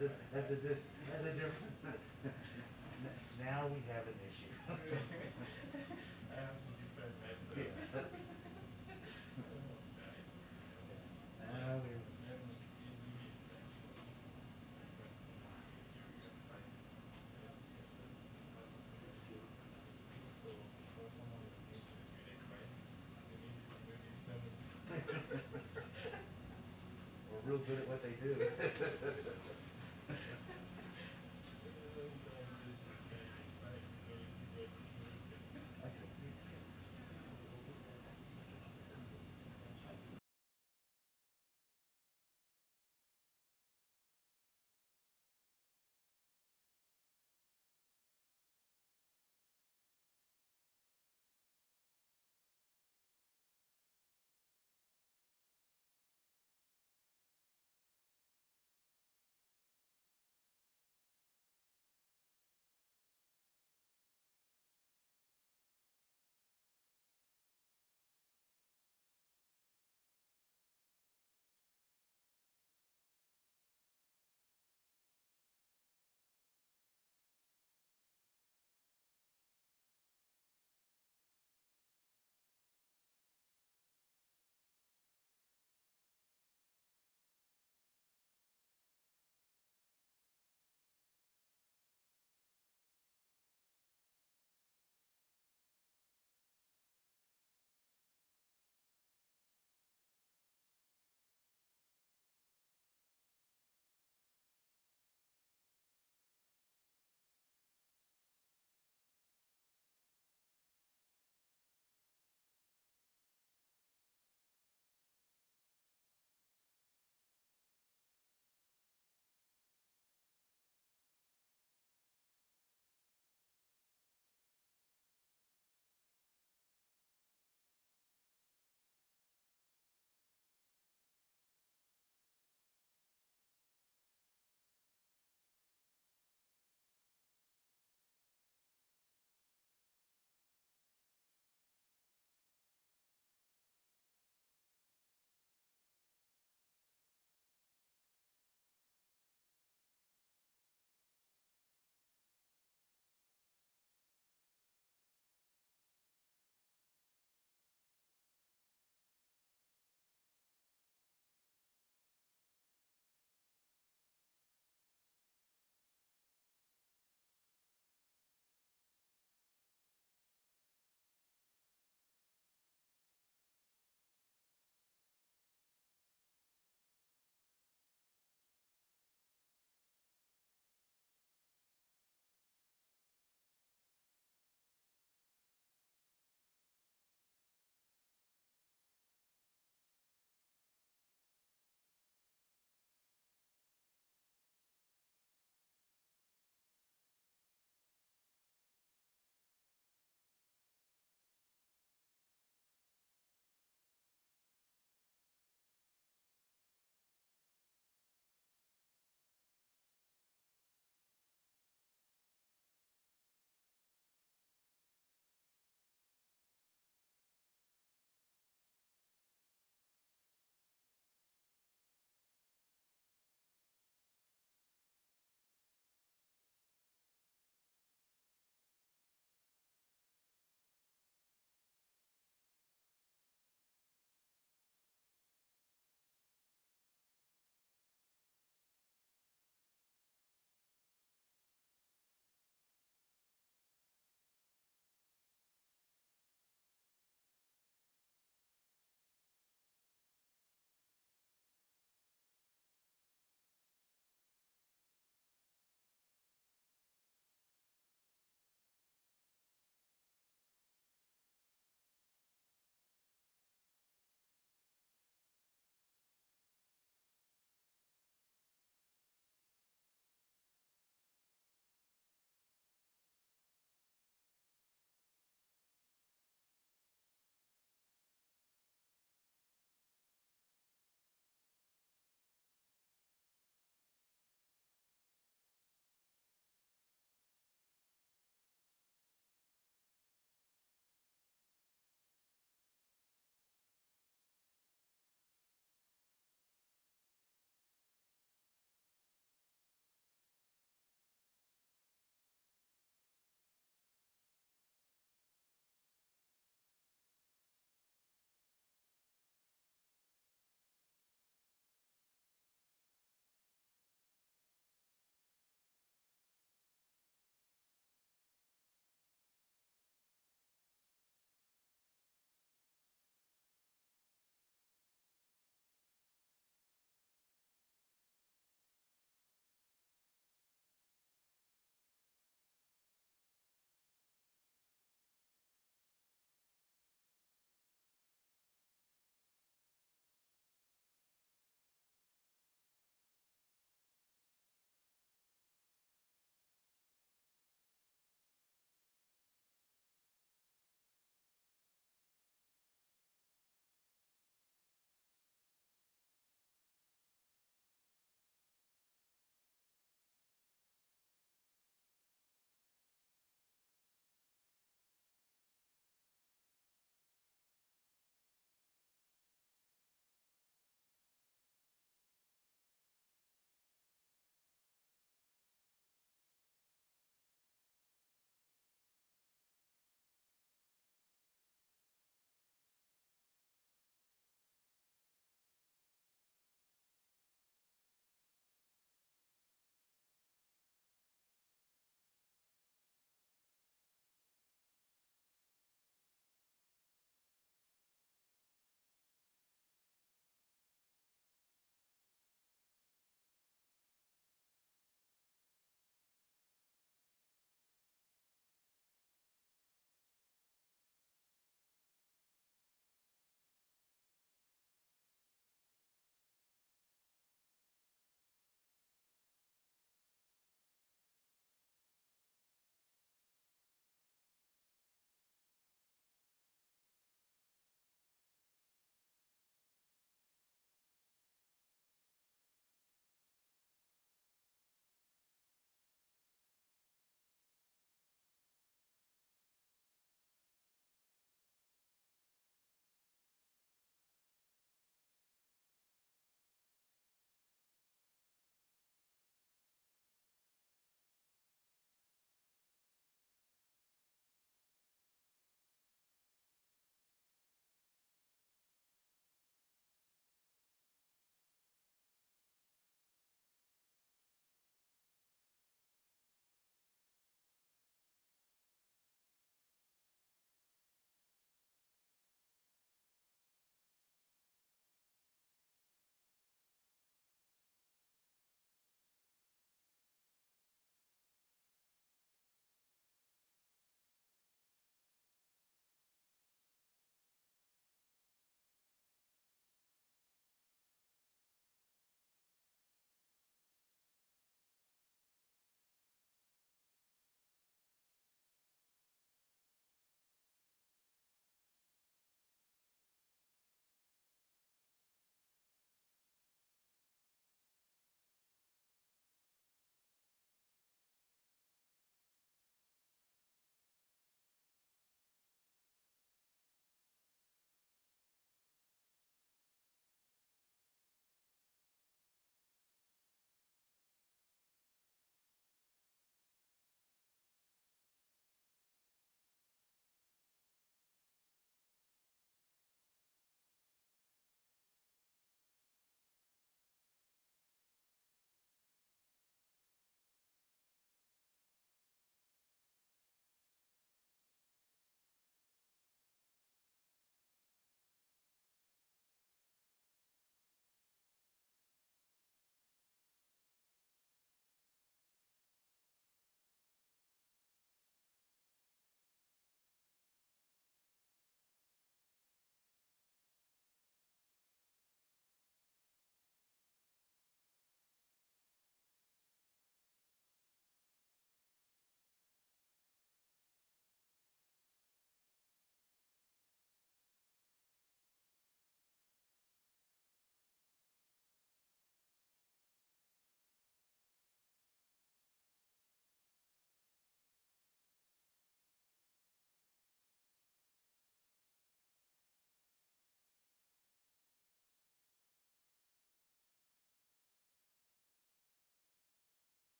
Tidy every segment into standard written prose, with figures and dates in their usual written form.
That's a different, now we have an issue. I have to defend myself. Yeah. Now we. Let me easily be like material fine. So for someone with issues with a crime, they need to maybe 7. We're real good at what they do.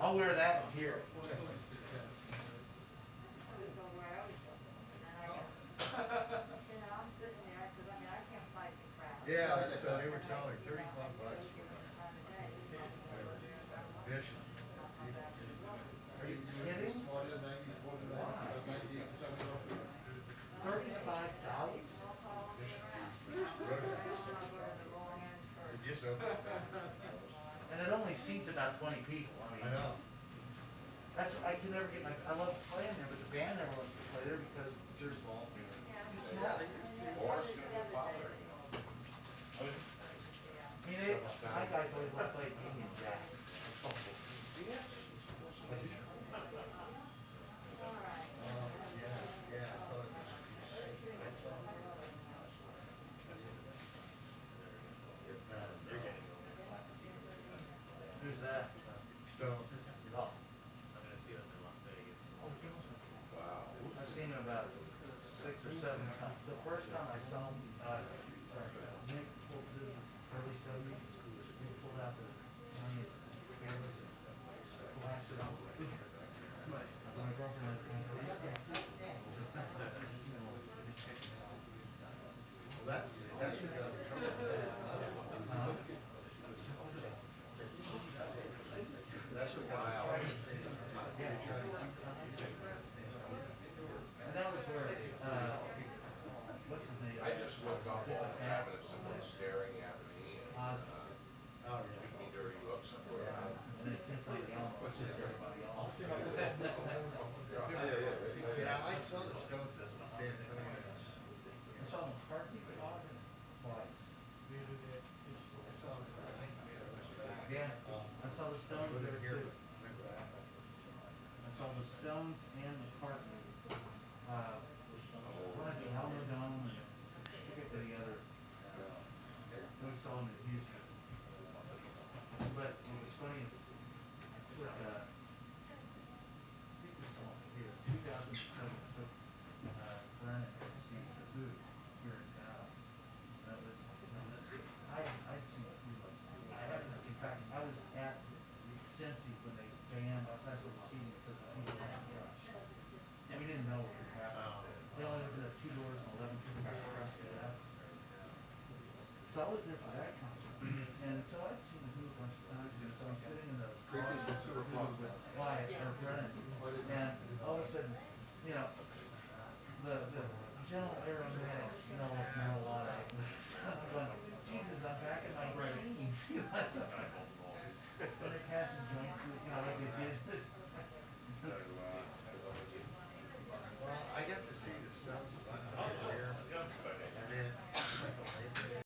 I'll wear that here. Yeah, so they were telling me $35 for Bishop. Are you kidding? $35? It just opened. And it only seats about 20 people. I mean, I know. that's I can never get my. I love playing there, but the band never wants to play there because they're small. Too small. I mean, my guys always want to play Union Jacks. Yeah, I saw it. I saw it. Who's that? Stone. Oh, I'm gonna see them in Las Vegas. I've seen him about 6 or 7 times. The first time I saw him, Nick pulled this early 70s. He pulled out the tiniest cameras and flashed it on. My girlfriend had Well, that's what got me in trouble. That's what got me in trouble. And that was where, what's his name? I just looked up all the time and someone staring at me and Oh, giving me dirty looks somewhere. And they pissed me off, just everybody off. yeah, I saw the Stones in San Antonio. I saw McCartney twice. I saw them. Yeah, I saw the Stones there Here, too. remember that? I saw the Stones and McCartney. One at the Alamo Dome and I forget the other. We saw him in Houston. But what was funny is I took, I think we saw him here, 2007, I took, Brennan to see the Who here in town. That was, I'd seen the Who, I haven't, in fact, I was at Cincy when they banned special seating because the people had crushed. We didn't know what would happen. They only opened up 2 doors and 11 people got crushed to death. So I was there for that concert. And so I'd seen the Who a bunch of times, and so I'm sitting in the car with Wyatt or Brennan, and all of a sudden, you know, the general aerodynamic smell of marijuana. I'm going, Jesus, I'm back in my teens. You know, when they're passing joints, you know, like they did this. Well, I got to see the Stones last year, and then like a Labor Day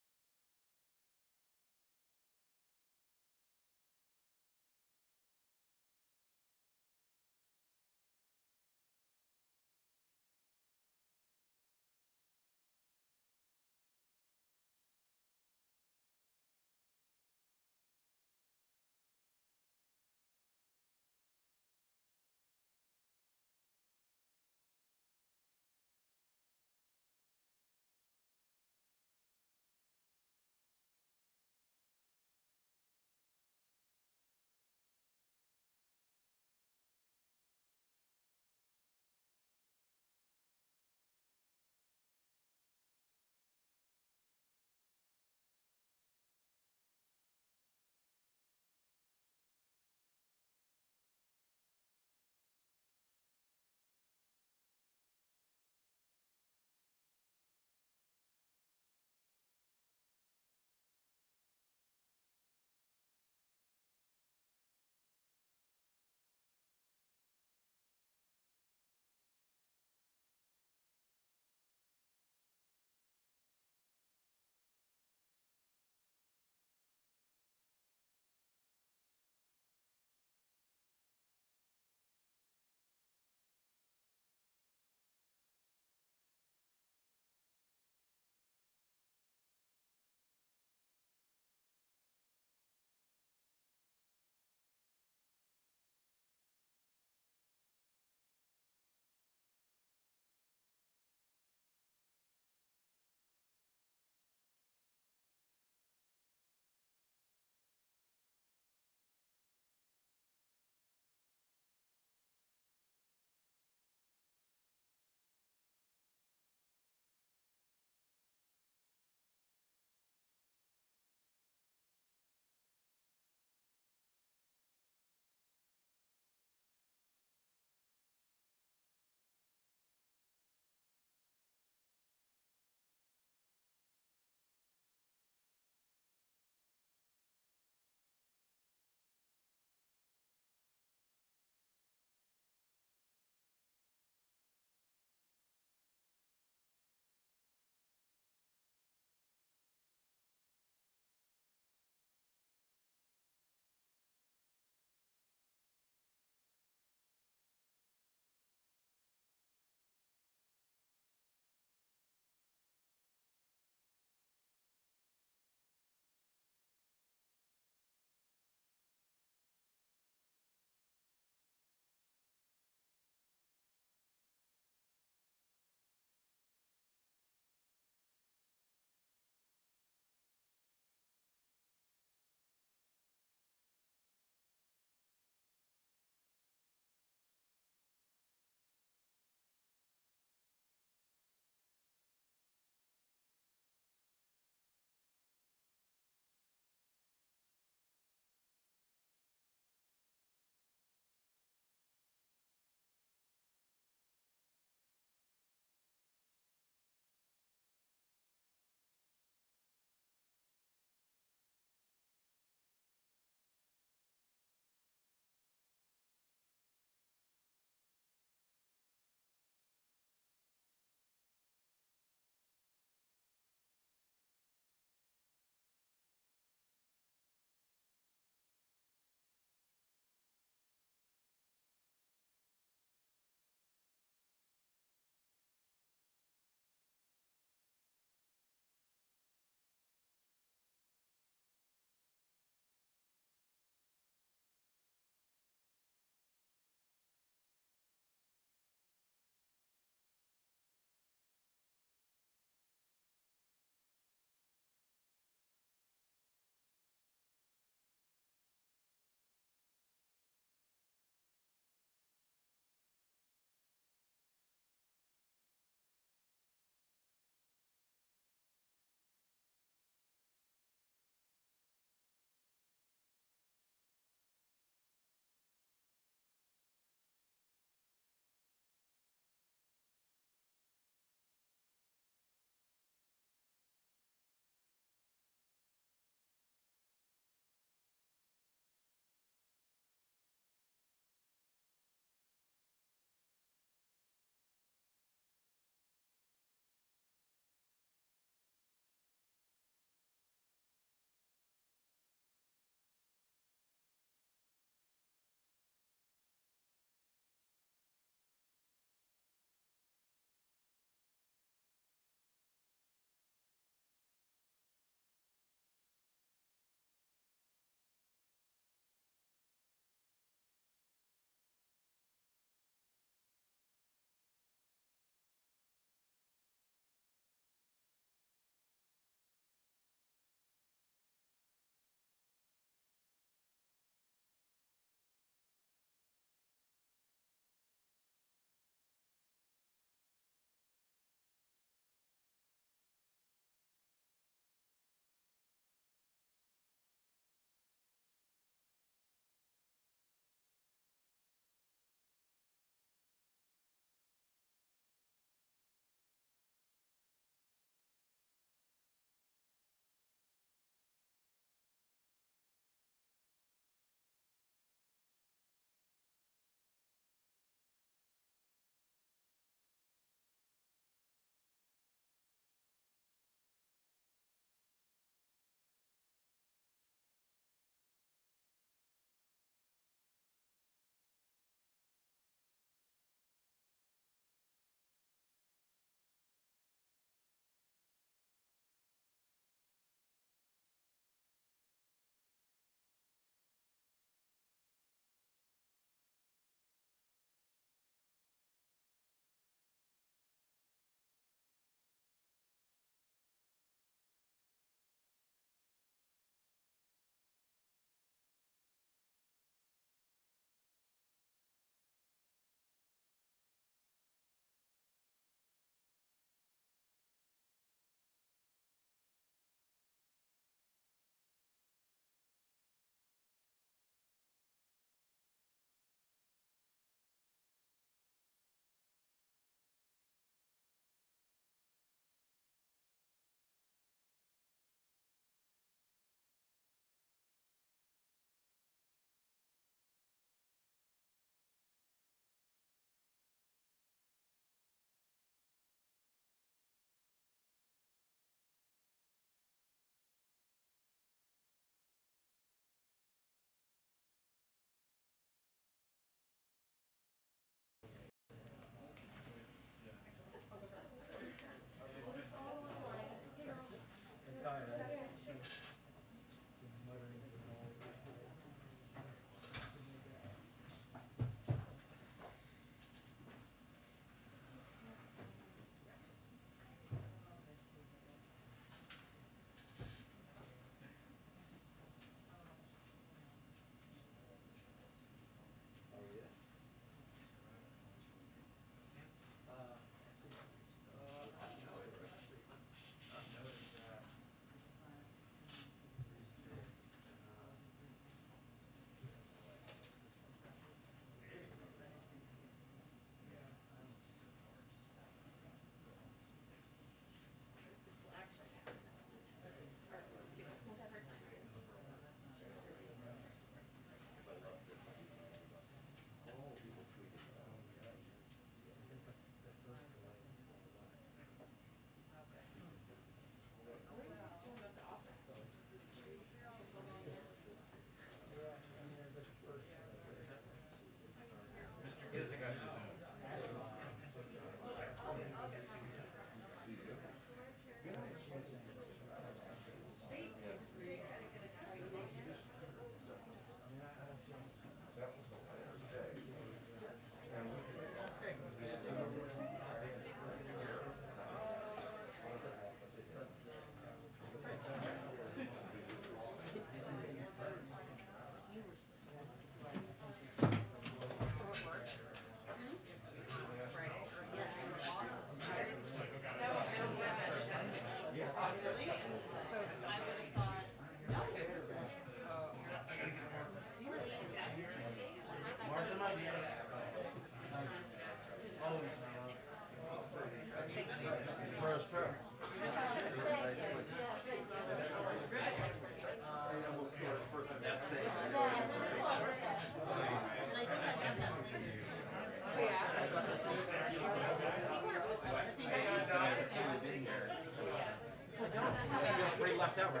that way.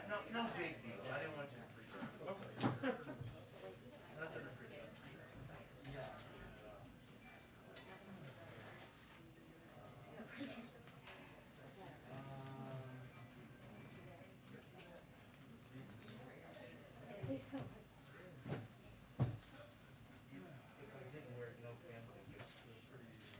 No, no big deal. I didn't want you to freak out. Nothing to freak out. If I didn't wear it, no family gifts. It was pretty easy.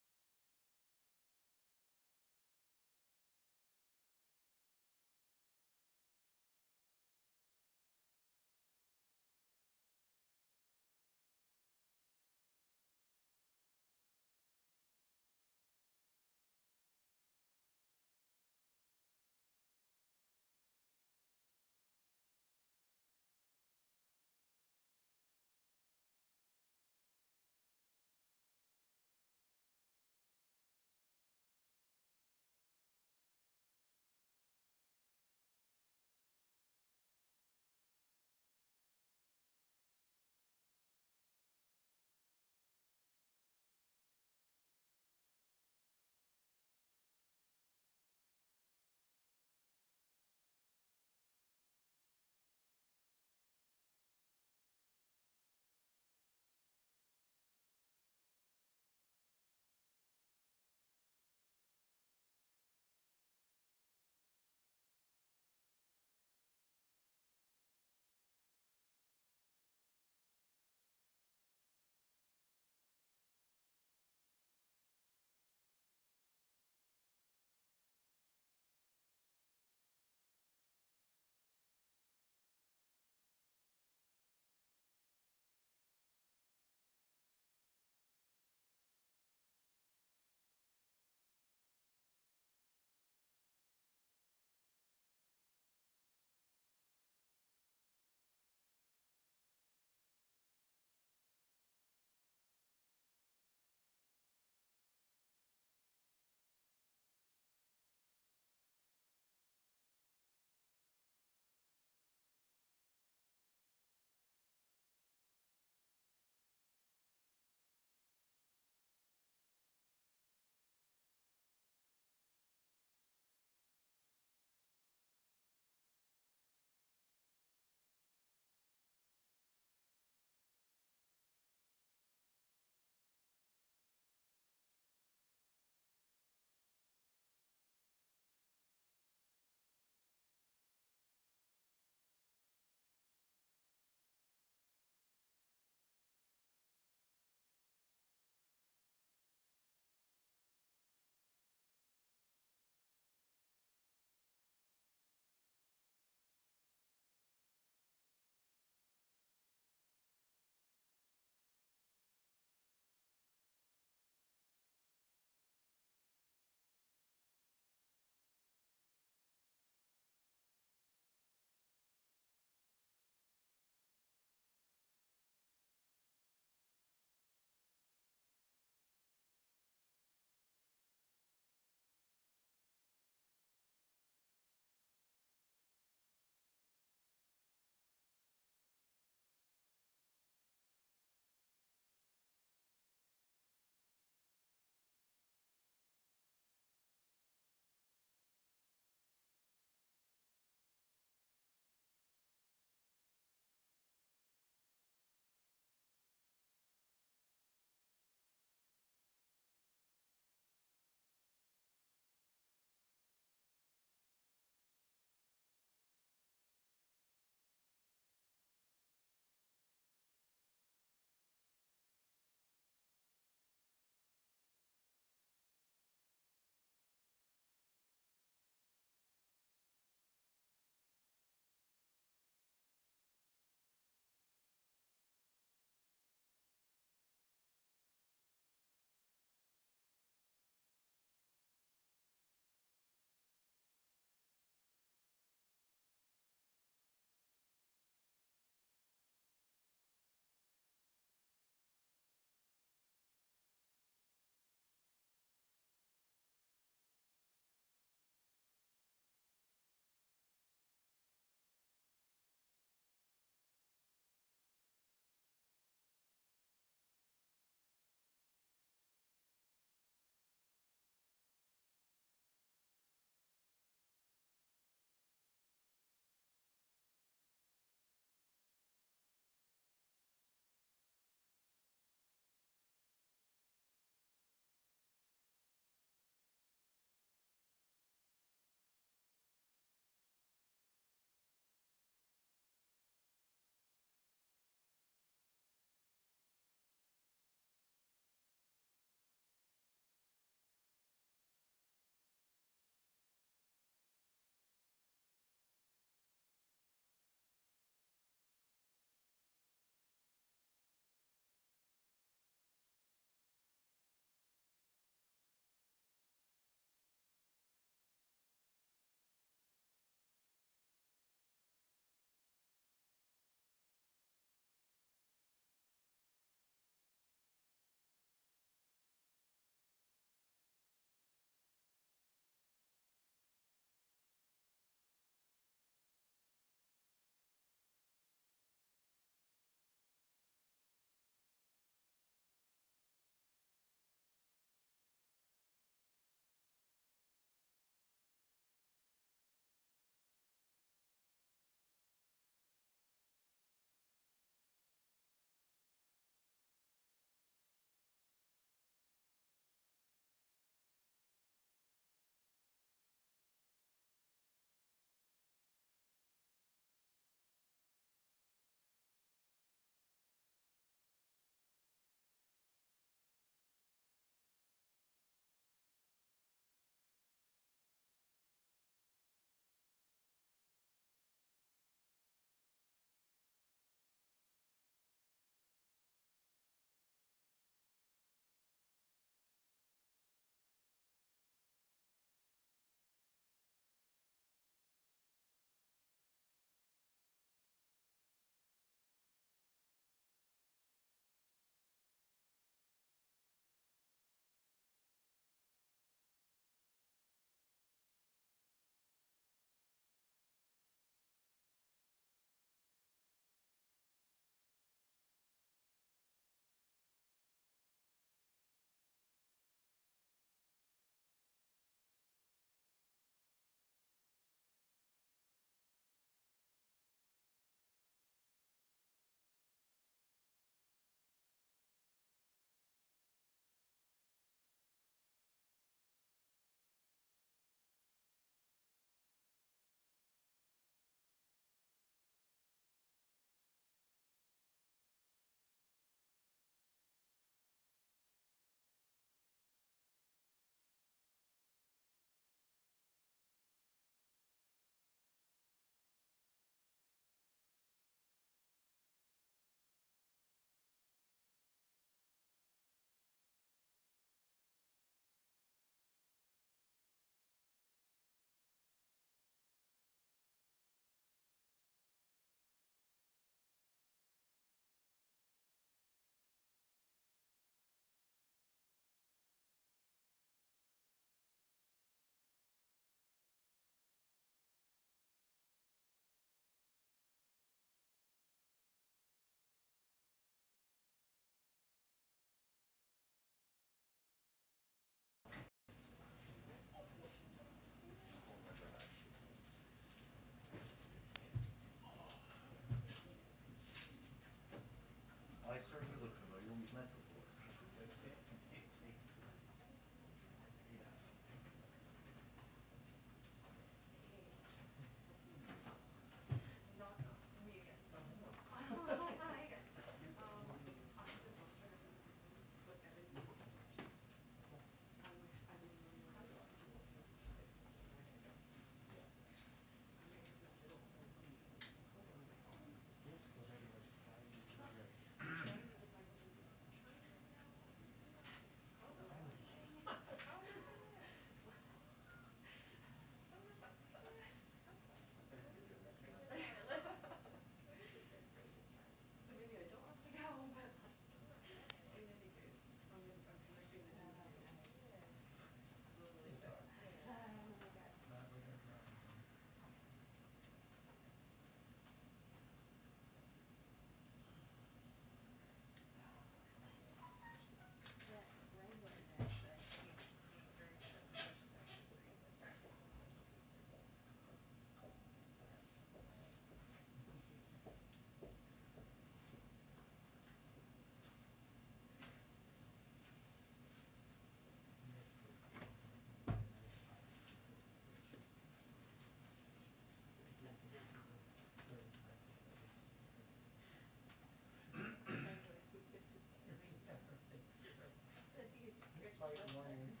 fight lanes.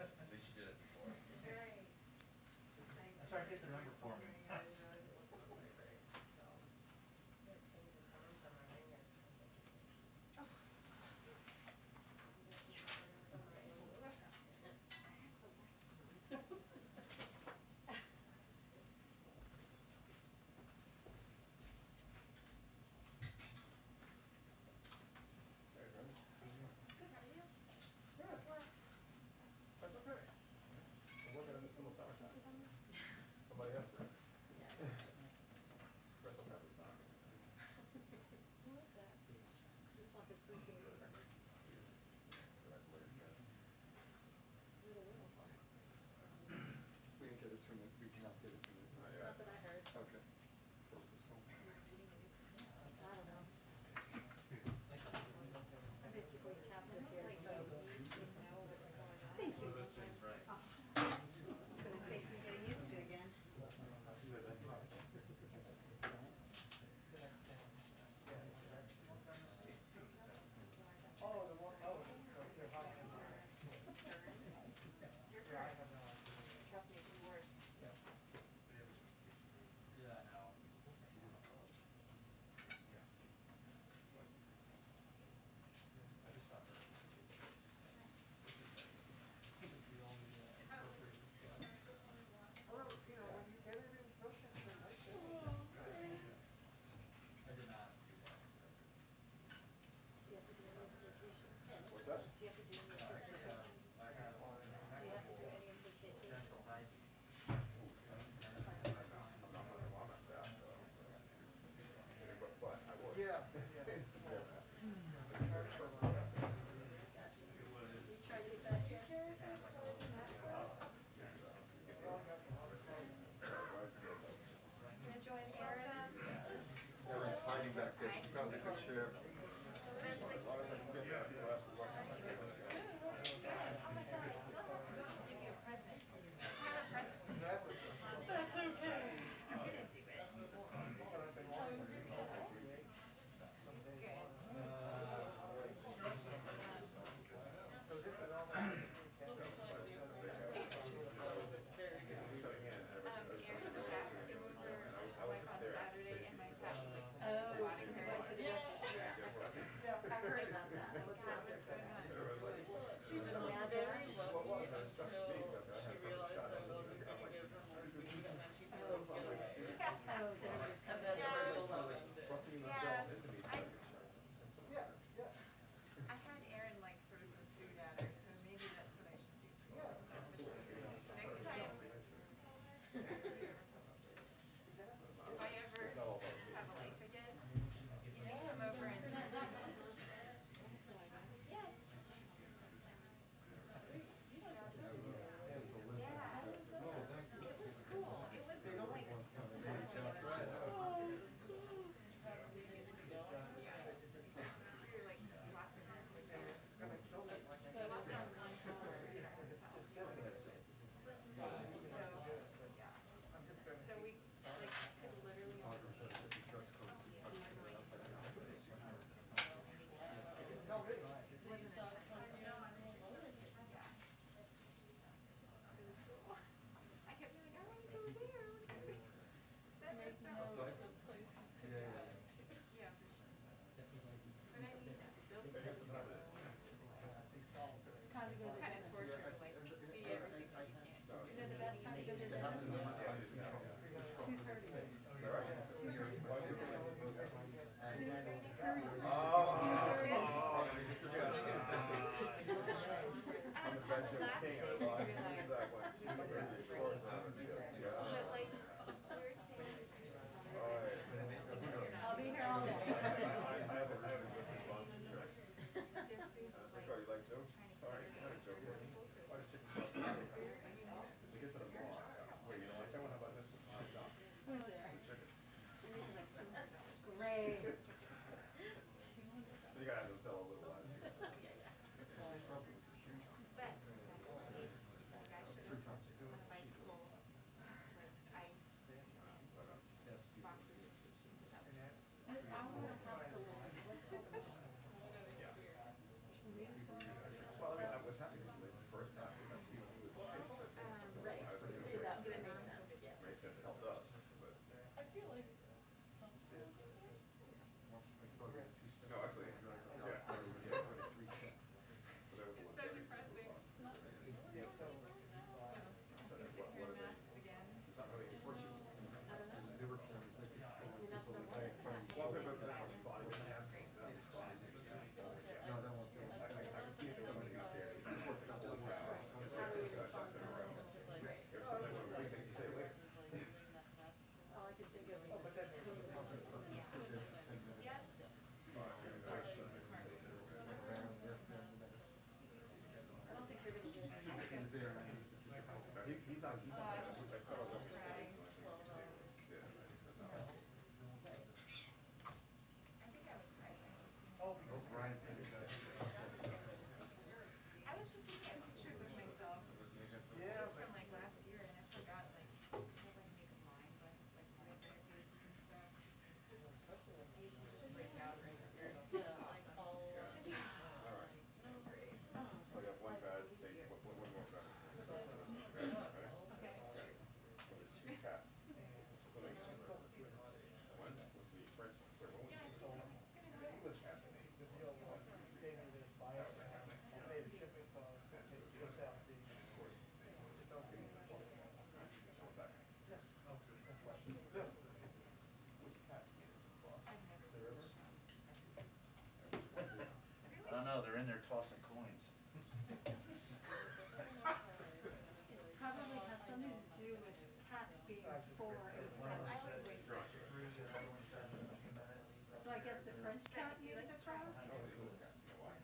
At least you did it before. I'm sorry, get the number for me. Hey, Brenda. Good. That's okay. I'm working on this little summertime. Somebody else there. Rest of that was not. Who is that? Just want this briefing over. We can get it to me, we cannot get it to me. Not that I heard. Okay. I don't know. I'm basically captive here, so you know what's going on. Thank you. It's gonna take some getting used to again. Oh, the one, oh, your house. It's your turn. Trust me, it's worse. Yeah, no. No, actually, yeah. But that was the It's one so thing. depressing. Yeah, so, I'm sitting here in masks again. It's not really important. I don't know. I mean, that's what I'm Well, but that's how she bought it. Great. No, that won't do it. I can see it coming out there. It's worth the whole crowd. It's like discussions in a row. There's something one of the things you say later. All I could think of is. but then there's Something stupid, 10 minutes. Around this, then the next. I don't think you're gonna get. Seconds there. He's not, which I thought was okay. Yeah, he said no. I think I was right. Oh, Oh, Brian's gonna do that. I was just looking at pictures of myself, yeah, just but from like last year, and I forgot like nobody makes lines on like my faces and stuff. I used to just break out right there. Yeah, like all. All right. So great. So you have one bad, one more bad. Ready? Okay. So there's two cats. Swimming in the river. One was the French, sorry, one was the English assassinate. the deal was, they made this buy it, I paid the shipping cost, it puts out the. Of course, the company. what's that? This. Which cat? I've never The river? I don't know, they're in there tossing coins. It probably has something to do with cat being for a French. Cruise it, I went down in a few minutes. So I guess the French cat you would cross? Oh, the English cat, you know why?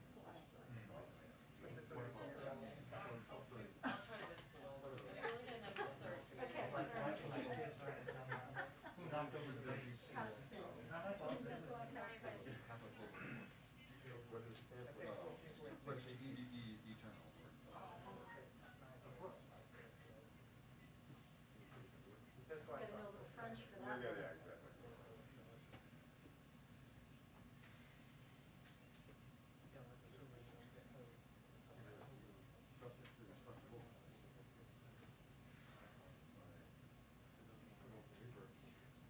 Okay. Like watching my kids trying to tell me who knocked over the baby seal. It's not my fault. That's what I'm saying. What is it? What's the eternal? That's why. Gotta know the French for Yeah, that. yeah, yeah, exactly.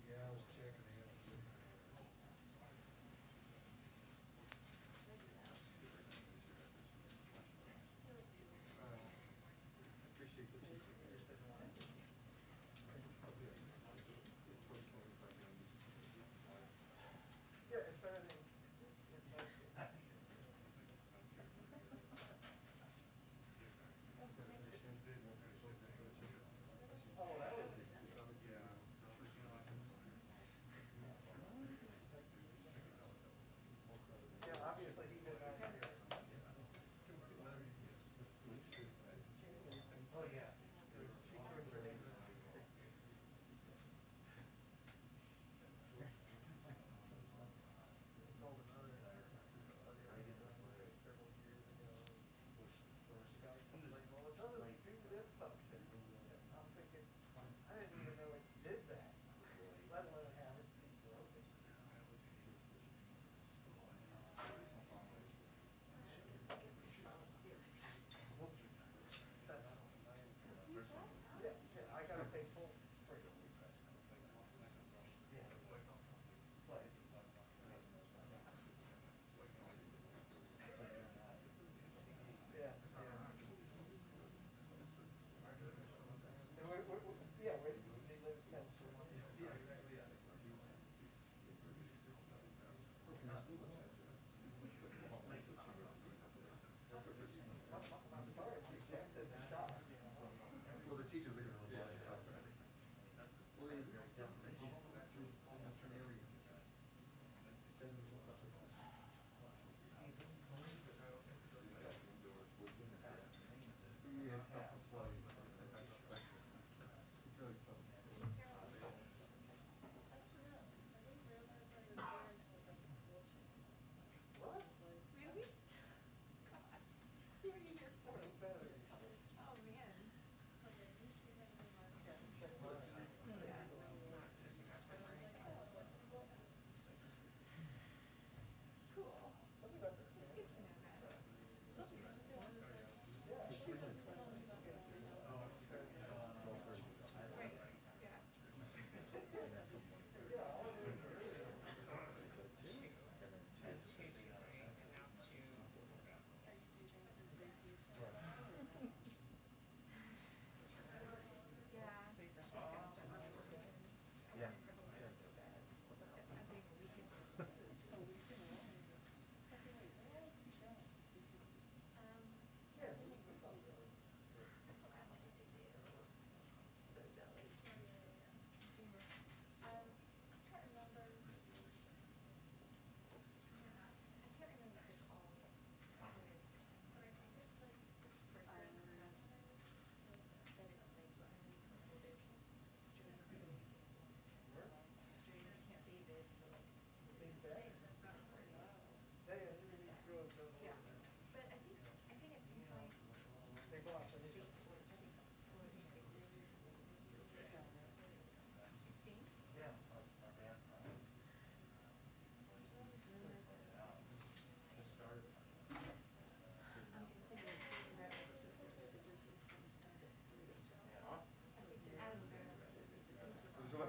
Yeah, I was checking it. Appreciate the teaching. Yeah, it's better than, it's nice. Oh, that was. Yeah, obviously he did not. Oh, yeah. Well, it doesn't do this function. I'm thinking, I didn't even know it did that, let alone have it be broken. Yeah, yeah, I gotta pay full for it. Yeah, yeah. And yeah, where do you live in California? I'm sorry, Jack said the shop. Well, the teachers are gonna rely on us. Well, through all the scenarios. Yeah, it's tough to play. It's really tough.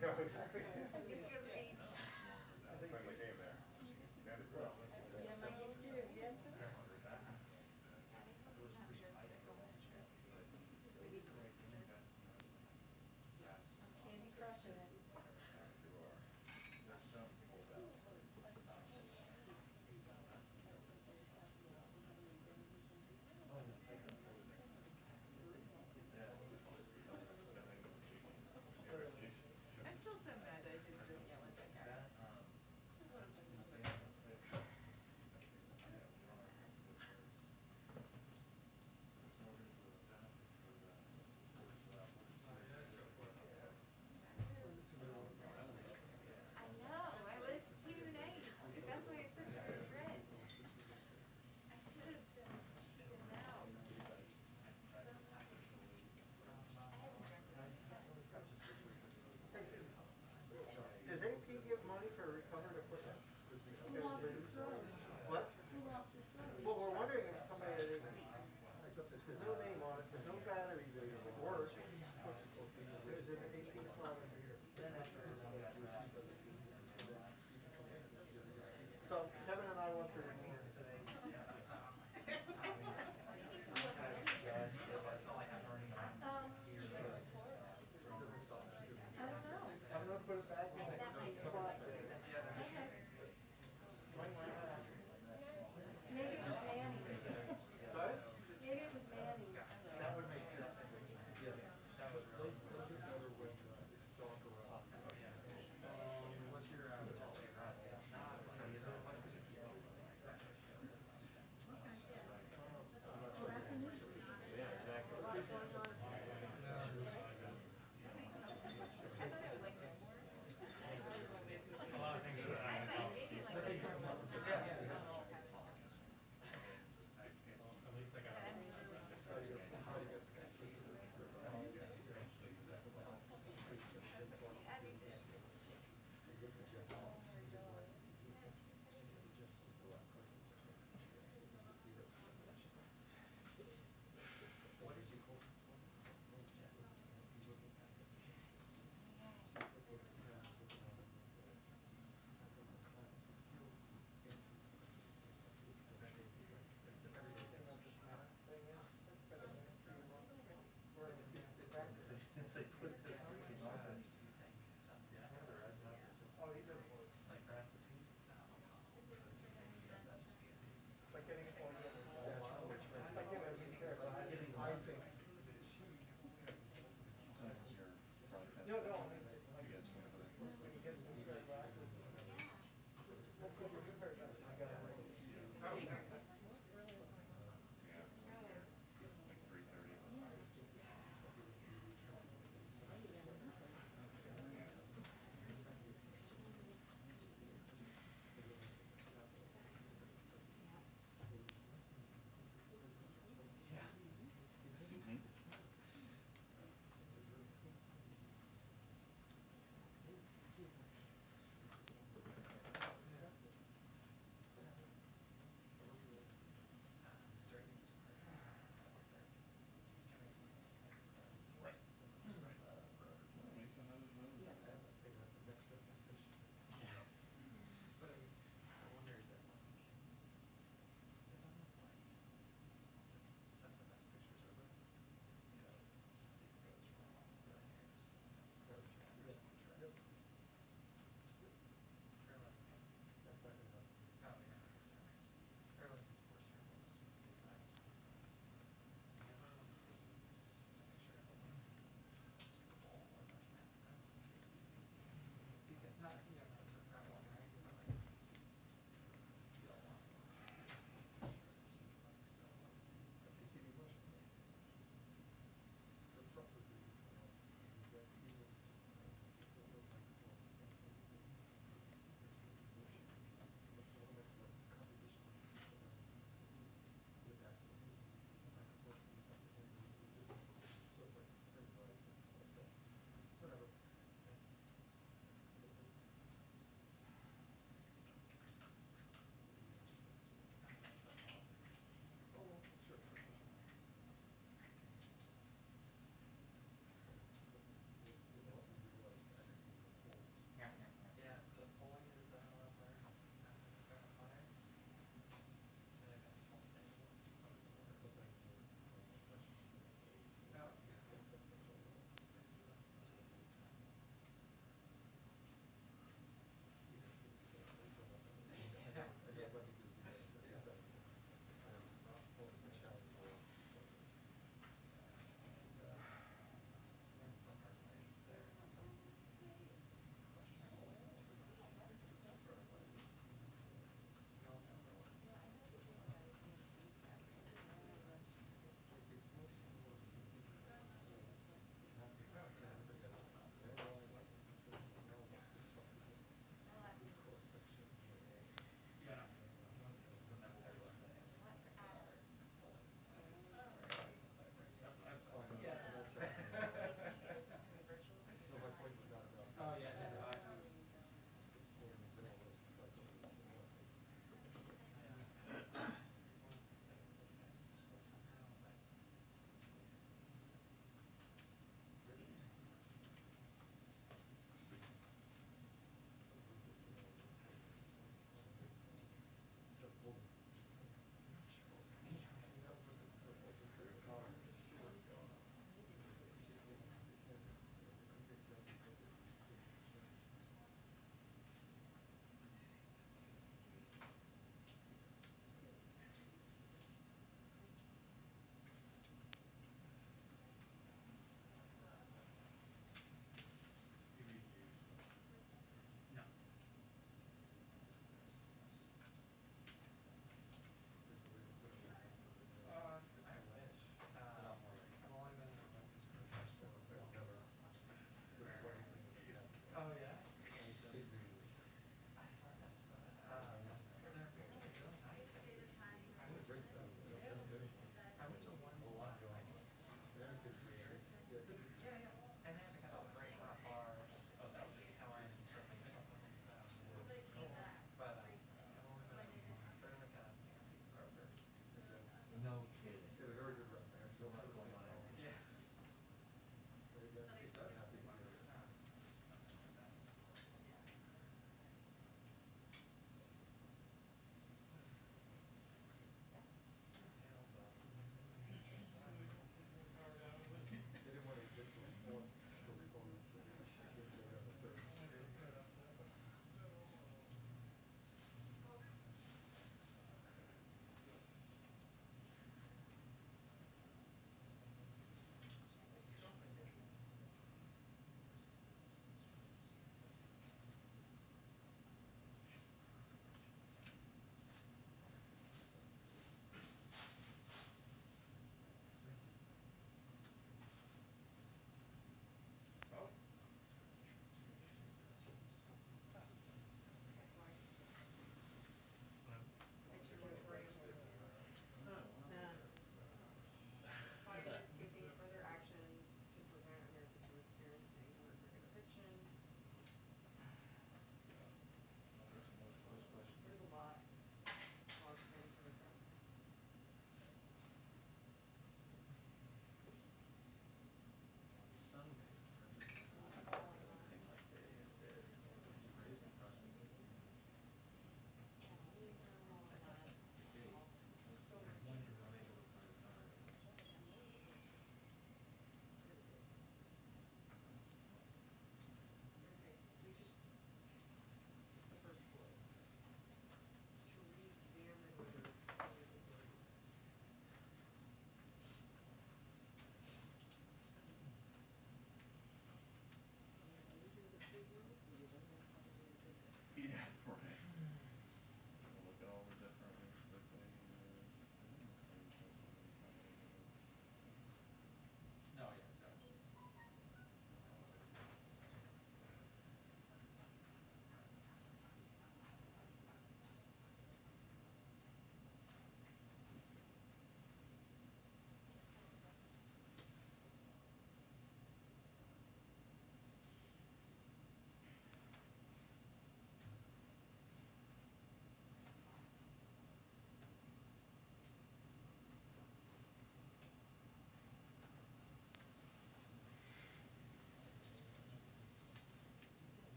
No, exactly. Used to go to the beach. Finally came there. That is rough. Yeah, mine did too, yeah. It's not jerks that go on the trip. I'm Candy crushing it. There's some people that. I'm still so mad that I didn't yell at that guy. That,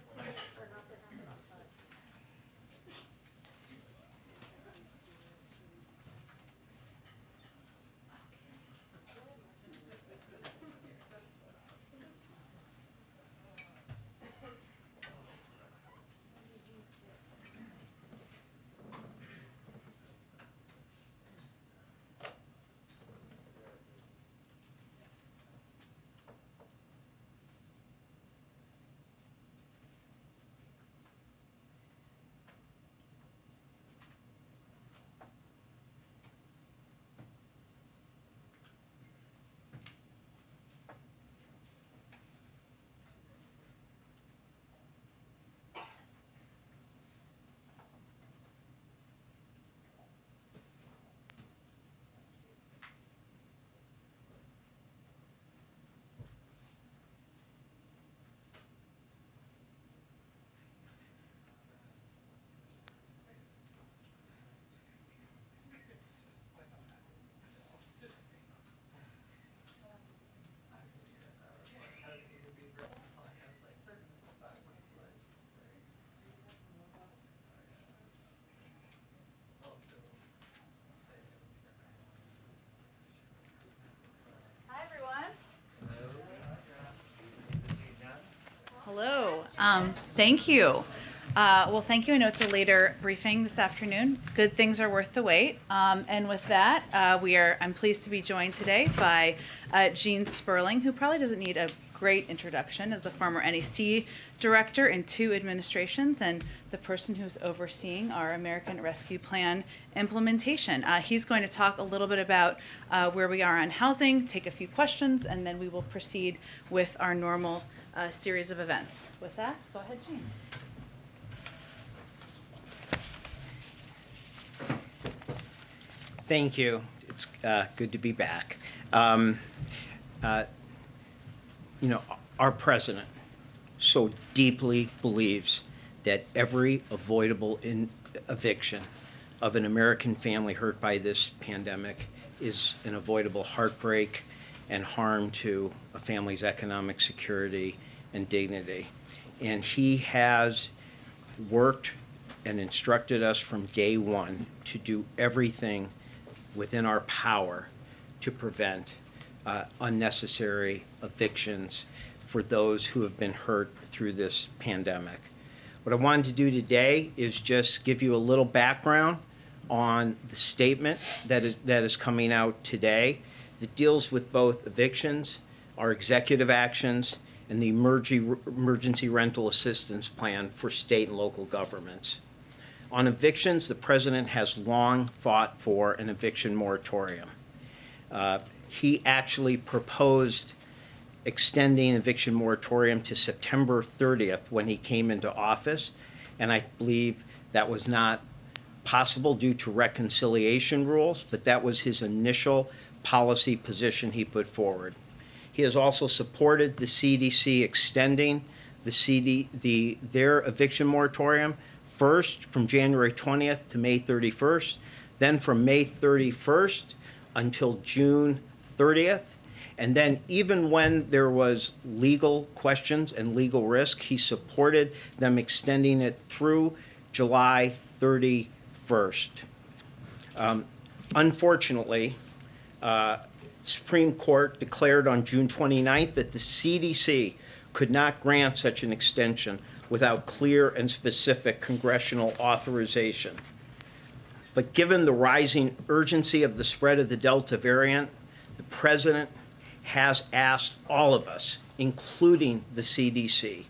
for not to happen on time. Hi, everyone. Hello. Hello. Thank you. Well, thank you. I know it's a later briefing this afternoon. Good things are worth the wait. And with that, I'm pleased to be joined today by Jen Psaki, who probably doesn't need a great introduction as the former NEC director in 2 administrations and the person who's overseeing our American Rescue Plan implementation. He's going to talk a little bit about where we are on housing, take a few questions, and then we will proceed with our normal series of events. With that, go ahead, Jen. Thank you. It's good to be back. Our president so deeply believes that every avoidable eviction of an American family hurt by this pandemic is an avoidable heartbreak and harm to a family's economic security and dignity. And he has worked and instructed us from day one to do everything within our power to prevent unnecessary evictions for those who have been hurt through this pandemic. What I wanted to do today is just give you a little background on the statement that is coming out today that deals with both evictions, our executive actions, and the emergency rental assistance plan for state and local governments. On evictions, the president has long fought for an eviction moratorium. He actually proposed extending eviction moratorium to September 30th when he came into office, and I believe that was not possible due to reconciliation rules, but that was his initial policy position he put forward. He has also supported the CDC extending their eviction moratorium first from January 20th to May 31st, then from May 31st until June 30th. And then even when there was legal questions and legal risk, he supported them extending it through July 31st. Unfortunately, Supreme Court declared on June 29th that the CDC could not grant such an extension without clear and specific congressional authorization. But given the rising urgency of the spread of the Delta variant, the president has asked all of us, including the CDC,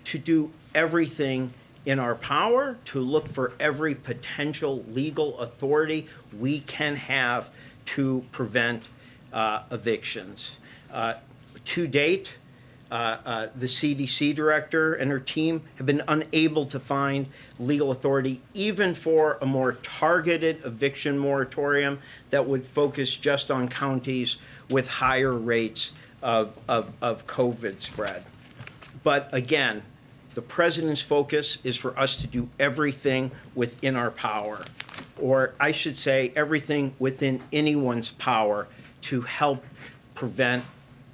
to do everything in our power to look for every potential legal authority we can have to prevent evictions. To date, the CDC director and her team have been unable to find legal authority even for a more targeted eviction moratorium that would focus just on counties with higher rates of COVID spread. But again, the president's focus is for us to do everything within our power, or I should say everything within anyone's power to help prevent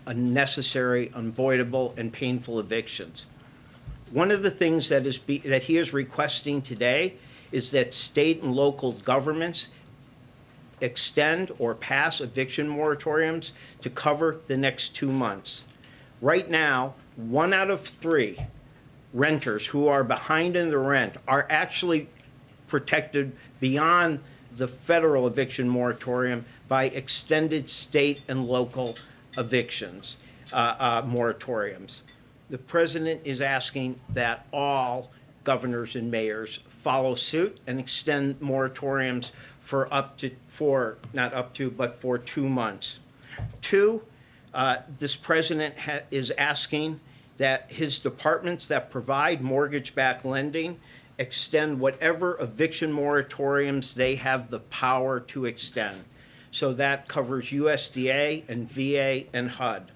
unnecessary, unavoidable, and painful evictions. One of the things that that he is requesting today is that state and local governments extend or pass eviction moratoriums to cover the next 2 months. Right now, 1 out of 3 renters who are behind in the rent are actually protected beyond the federal eviction moratorium by extended state and local evictions moratoriums. The president is asking that all governors and mayors follow suit and extend moratoriums for for 2 months. 2, this president is asking that his departments that provide mortgage-backed lending extend whatever eviction moratoriums they have the power to extend. So that covers USDA and VA and HUD.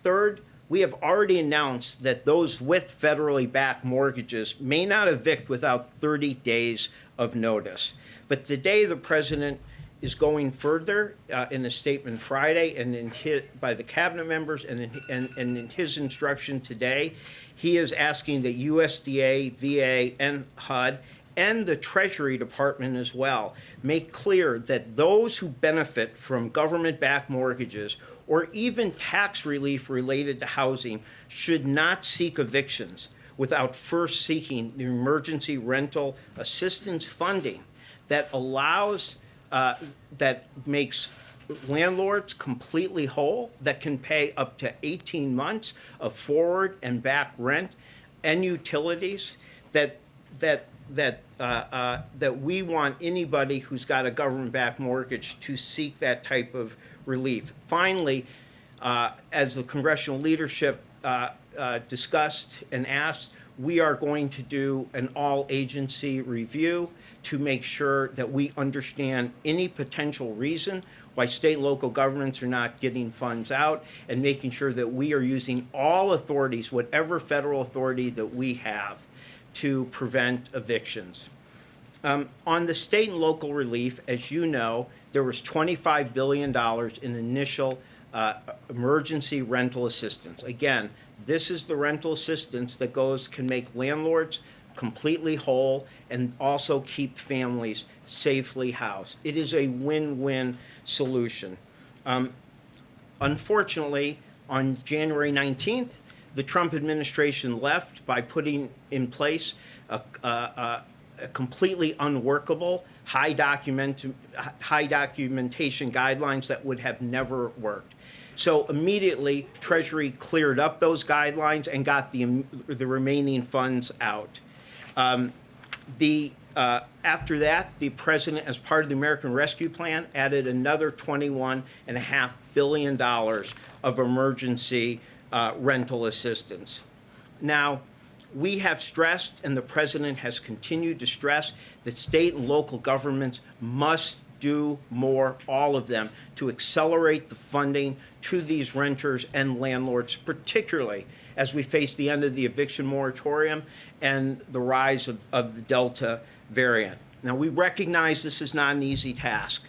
3rd, we have already announced that those with federally backed mortgages may not evict without 30 days of notice. But today, the president is going further in a statement Friday and by the cabinet members and in his instruction today. He is asking that USDA, VA, and HUD and the Treasury Department as well make clear that those who benefit from government-backed mortgages or even tax relief related to housing should not seek evictions without first seeking the emergency rental assistance funding that allows, that makes landlords completely whole, that can pay up to 18 months of forward and back rent and utilities, that we want anybody who's got a government-backed mortgage to seek that type of relief. Finally, as the congressional leadership discussed and asked, we are going to do an all-agency review to make sure that we understand any potential reason why state and local governments are not getting funds out, and making sure that we are using all authorities, whatever federal authority that we have, to prevent evictions. On the state and local relief, as you know, there was $25 billion in initial emergency rental assistance. Again, this is the rental assistance that can make landlords completely whole and also keep families safely housed. It is a win-win solution. Unfortunately, on January 19th, the Trump administration left by putting in place a completely unworkable, high documentation guidelines that would have never worked. So immediately, Treasury cleared up those guidelines and got the remaining funds out. After that, the president, as part of the American Rescue Plan, added another $21.5 billion of emergency rental assistance. Now, we have stressed, and the president has continued to stress, that state and local governments must do more, all of them, to accelerate the funding to these renters and landlords, particularly as we face the end of the eviction moratorium and the rise of the Delta variant. Now, we recognize this is not an easy task.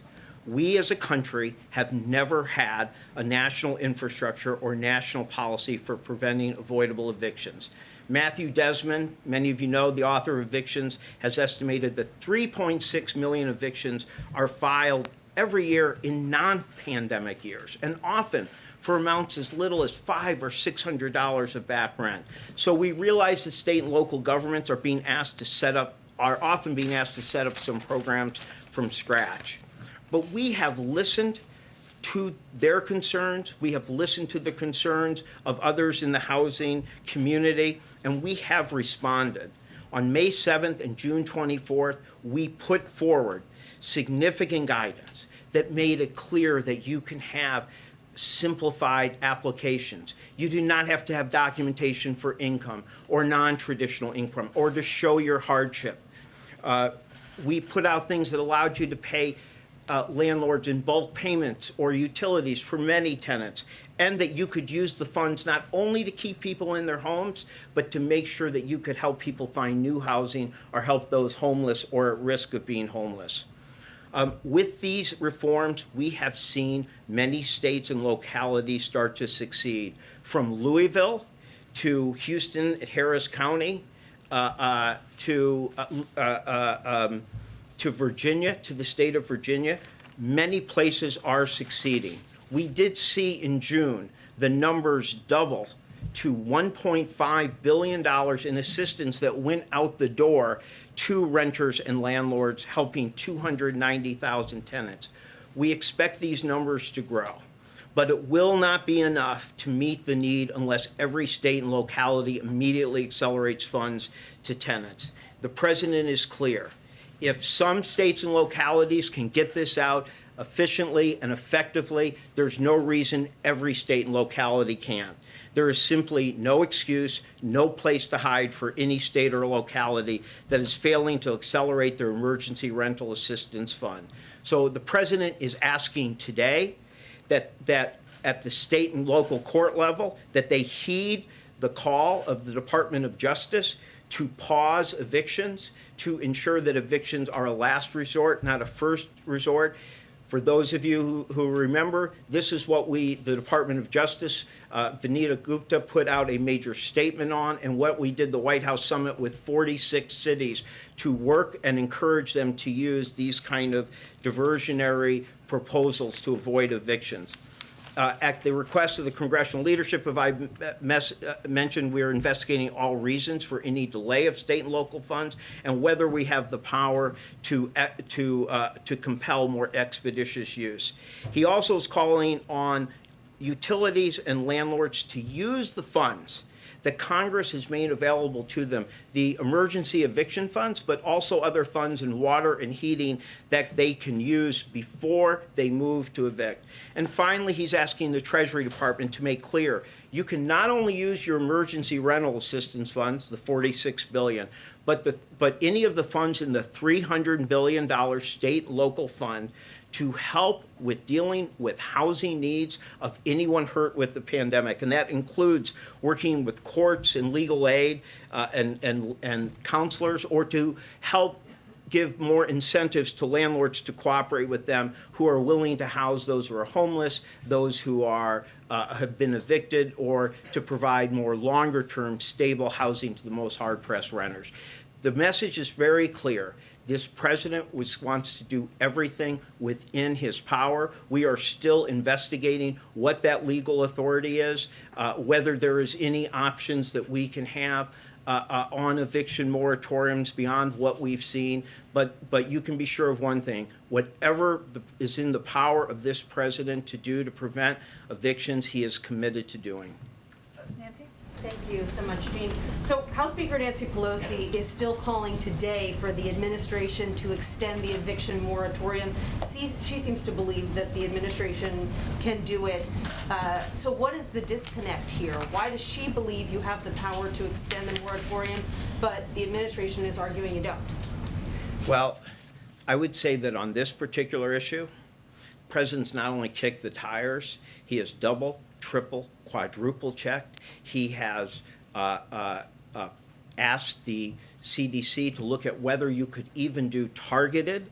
We as a country have never had a national infrastructure or national policy for preventing avoidable evictions. Matthew Desmond, many of you know, the author of Evictions, has estimated that 3.6 million evictions are filed every year in non-pandemic years, and often for amounts as little as $500 or $600 of back rent. So we realize that state and local governments are often being asked to set up some programs from scratch. But we have listened to their concerns. We have listened to the concerns of others in the housing community, and we have responded. On May 7th and June 24th, we put forward significant guidance that made it clear that you can have simplified applications. You do not have to have documentation for income or non-traditional income or to show your hardship. We put out things that allowed you to pay landlords in bulk payments or utilities for many tenants, and that you could use the funds not only to keep people in their homes, but to make sure that you could help people find new housing or help those homeless or at risk of being homeless. With these reforms, we have seen many states and localities start to succeed, from Louisville to Houston at Harris County, to Virginia, to the state of Virginia. Many places are succeeding. We did see in June the numbers double to $1.5 billion in assistance that went out the door to renters and landlords, helping 290,000 tenants. We expect these numbers to grow, but it will not be enough to meet the need unless every state and locality immediately accelerates funds to tenants. The president is clear. If some states and localities can get this out efficiently and effectively, there's no reason every state and locality can't. There is simply no excuse, no place to hide for any state or locality that is failing to accelerate their emergency rental assistance fund. So the president is asking today that at the state and local court level, that they heed the call of the Department of Justice to pause evictions, to ensure that evictions are a last resort, not a first resort. For those of you who remember, this is what the Department of Justice, Vanita Gupta, put out a major statement on, and what we did the White House summit with 46 cities to work and encourage them to use these kind of diversionary proposals to avoid evictions. At the request of the congressional leadership, as I mentioned, we are investigating all reasons for any delay of state and local funds and whether we have the power to compel more expeditious use. He also is calling on utilities and landlords to use the funds that Congress has made available to them, the emergency eviction funds, but also other funds in water and heating that they can use before they move to evict. And finally, he's asking the Treasury Department to make clear, you can not only use your emergency rental assistance funds, the $46 billion, but any of the funds in the $300 billion state local fund to help with dealing with housing needs of anyone hurt with the pandemic. And that includes working with courts and legal aid and counselors, or to help give more incentives to landlords to cooperate with them who are willing to house those who are homeless, those who are have been evicted, or to provide more longer-term stable housing to the most hard-pressed renters. The message is very clear. This president wants to do everything within his power. We are still investigating what that legal authority is, whether there is any options that we can have on eviction moratoriums beyond what we've seen. But you can be sure of one thing: whatever is in the power of this president to do to prevent evictions, he is committed to doing. Nancy? Thank you so much, Jean. So House Speaker Nancy Pelosi is still calling today for the administration to extend the eviction moratorium. She seems to believe that the administration can do it. So what is the disconnect here? Why does she believe you have the power to extend the moratorium, but the administration is arguing you don't? Well, I would say that on this particular issue, the president's not only kicked the tires, he has double, triple, quadruple checked. He has asked the CDC to look at whether you could even do targeted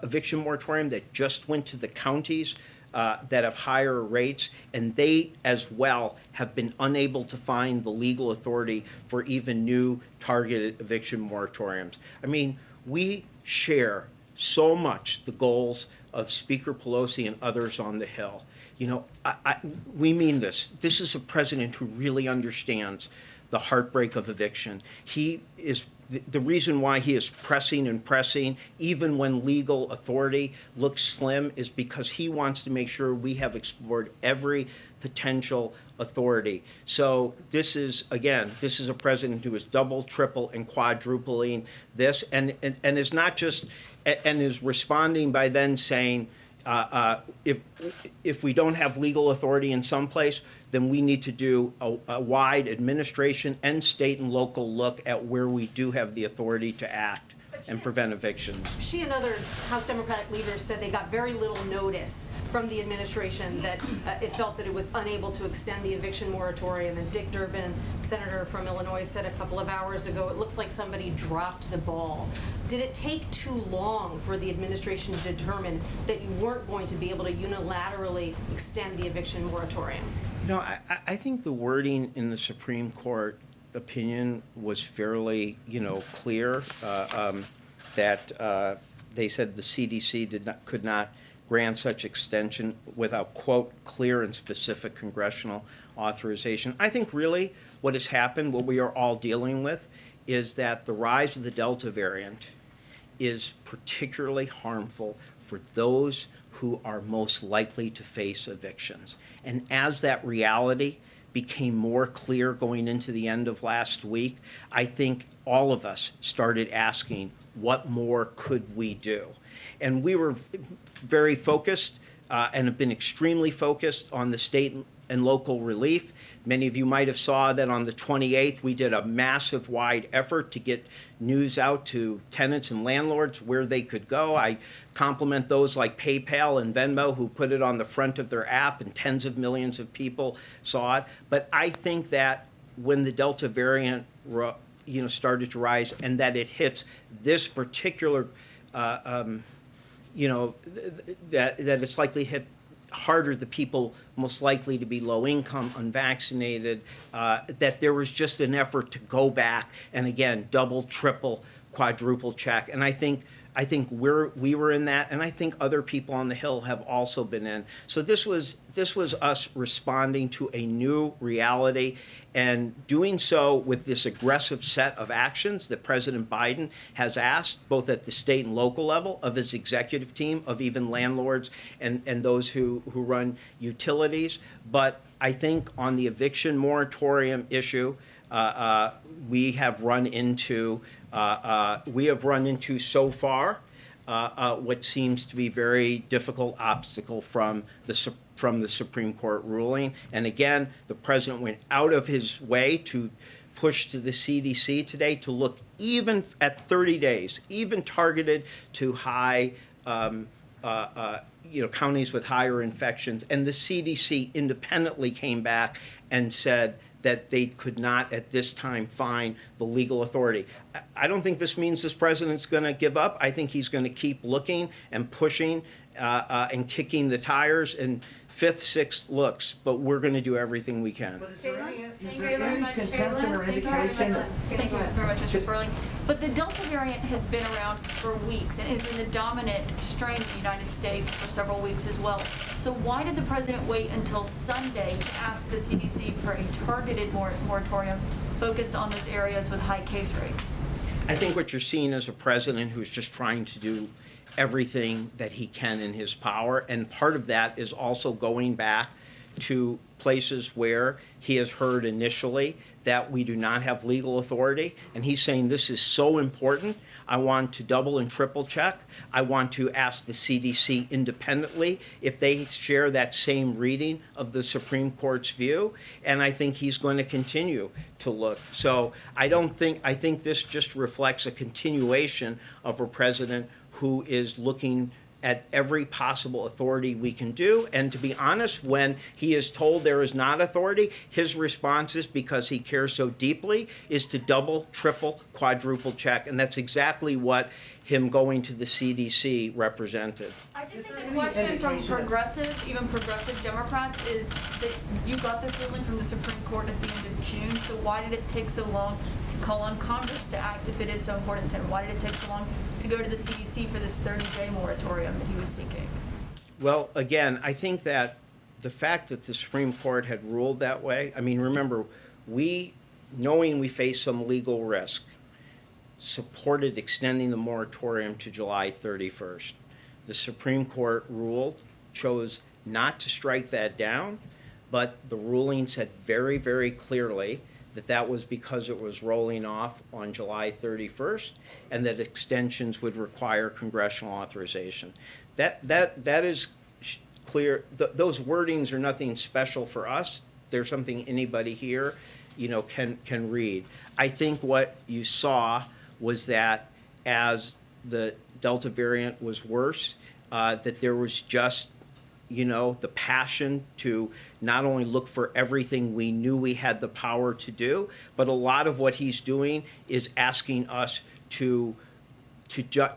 eviction moratorium that just went to the counties that have higher rates, and they as well have been unable to find the legal authority for even new targeted eviction moratoriums. I mean, we share so much the goals of Speaker Pelosi and others on the Hill. You know, we mean this. This is a president who really understands the heartbreak of eviction. He is the reason why he is pressing and pressing, even when legal authority looks slim, is because he wants to make sure we have explored every potential authority. So this is a president who is double, triple, and quadrupling this, and is not just, and is responding by then saying, if we don't have legal authority in some place, then we need to do a wide administration and state and local look at where we do have the authority to act and prevent evictions. She and other House Democratic leaders said they got very little notice from the administration, that it felt that it was unable to extend the eviction moratorium. And Dick Durbin, senator from Illinois, said a couple of hours ago, it looks like somebody dropped the ball. Did it take too long for the administration to determine that you weren't going to be able to unilaterally extend the eviction moratorium? I think the wording in the Supreme Court opinion was fairly, clear, that they said the CDC could not grant such extension without, quote, clear and specific congressional authorization. I think really what has happened, what we are all dealing with, is that the rise of the Delta variant is particularly harmful for those who are most likely to face evictions. And as that reality became more clear going into the end of last week, I think all of us started asking, what more could we do? And we were very focused and have been extremely focused on the state and local relief. Many of you might have saw that on the 28th, we did a massive wide effort to get news out to tenants and landlords where they could go. I compliment those like PayPal and Venmo who put it on the front of their app, and tens of millions of people saw it. But I think that when the Delta variant started to rise, and that it hits this particular, that it's likely hit harder the people most likely to be low income, unvaccinated, that there was just an effort to go back and again double, triple, quadruple check. And I think we were in that, and I think other people on the Hill have also been in. So this was us responding to a new reality, and doing so with this aggressive set of actions that President Biden has asked, both at the state and local level, of his executive team, of even landlords and those who run utilities. But I think on the eviction moratorium issue, we have run into so far what seems to be very difficult obstacle from the Supreme Court ruling. And again, the president went out of his way to push to the CDC today to look even at 30 days, even targeted to high, counties with higher infections. And the CDC independently came back and said that they could not at this time find the legal authority. I don't think this means this president's going to give up. I think he's going to keep looking and pushing and kicking the tires and fifth, sixth looks, but we're going to do everything we can. But is there any, Thank is you there very any much, contention or Thank you very indication? much. Thank you very much, Mr. Sperling. But the Delta variant has been around for weeks and has been the dominant strain in the United States for several weeks as well. So why did the president wait until Sunday to ask the CDC for a targeted moratorium focused on those areas with high case rates? I think what you're seeing is a president who's just trying to do everything that he can in his power, and part of that is also going back to places where he has heard initially that we do not have legal authority, and he's saying this is so important, I want to double and triple check. I want to ask the CDC independently if they share that same reading of the Supreme Court's view, and I think he's going to continue to look. So I think this just reflects a continuation of a president who is looking at every possible authority we can do. And to be honest, when he is told there is not authority, his response is, because he cares so deeply, is to double, triple, quadruple check. And that's exactly what him going to the CDC represented. I just Is there think any the question from indication- progressive, even progressive Democrats, is that you got this ruling from the Supreme Court at the end of June, so why did it take so long to call on Congress to act if it is so important to him? Why did it take so long to go to the CDC for this 30-day moratorium that he was seeking? Well, again, I think that the fact that the Supreme Court had ruled that way, I mean, remember, knowing we face some legal risk, supported extending the moratorium to July 31st. The Supreme Court chose not to strike that down, but the ruling said very, very clearly that that was because it was rolling off on July 31st, and that extensions would require congressional authorization. That is clear. Those wordings are nothing special for us. They're something anybody here, can read. I think what you saw was that as the Delta variant was worse, that there was just, the passion to not only look for everything we knew we had the power to do, but a lot of what he's doing is asking us to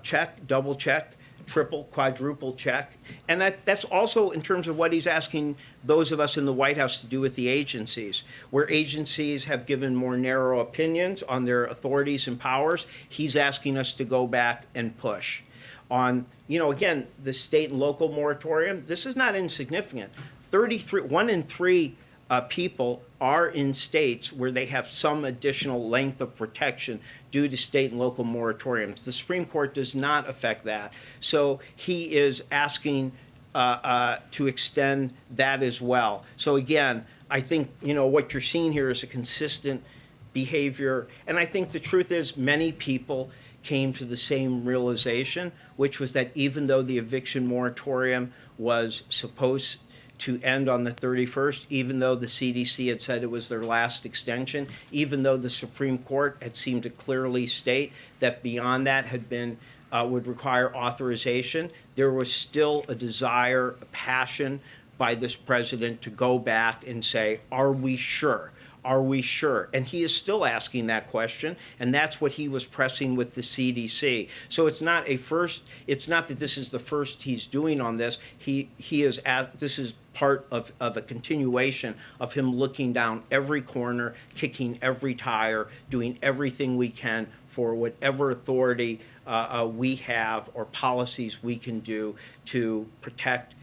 check, double check, triple, quadruple check. And that's also in terms of what he's asking those of us in the White House to do with the agencies. Where agencies have given more narrow opinions on their authorities and powers, he's asking us to go back and push. On, again, the state and local moratorium, this is not insignificant. 1 in 3 people are in states where they have some additional length of protection due to state and local moratoriums. The Supreme Court does not affect that. So he is asking to extend that as well. So again, I think, what you're seeing here is a consistent behavior. And I think the truth is many people came to the same realization, which was that even though the eviction moratorium was supposed to end on the 31st, even though the CDC had said it was their last extension, even though the Supreme Court had seemed to clearly state that beyond that had been would require authorization, there was still a desire, a passion by this president to go back and say, are we sure? Are we sure? And he is still asking that question, and that's what he was pressing with the CDC. So it's not that this is the first he's doing on this. This is part of a continuation of him looking down every corner, kicking every tire, doing everything we can for whatever authority we have or policies we can do to protect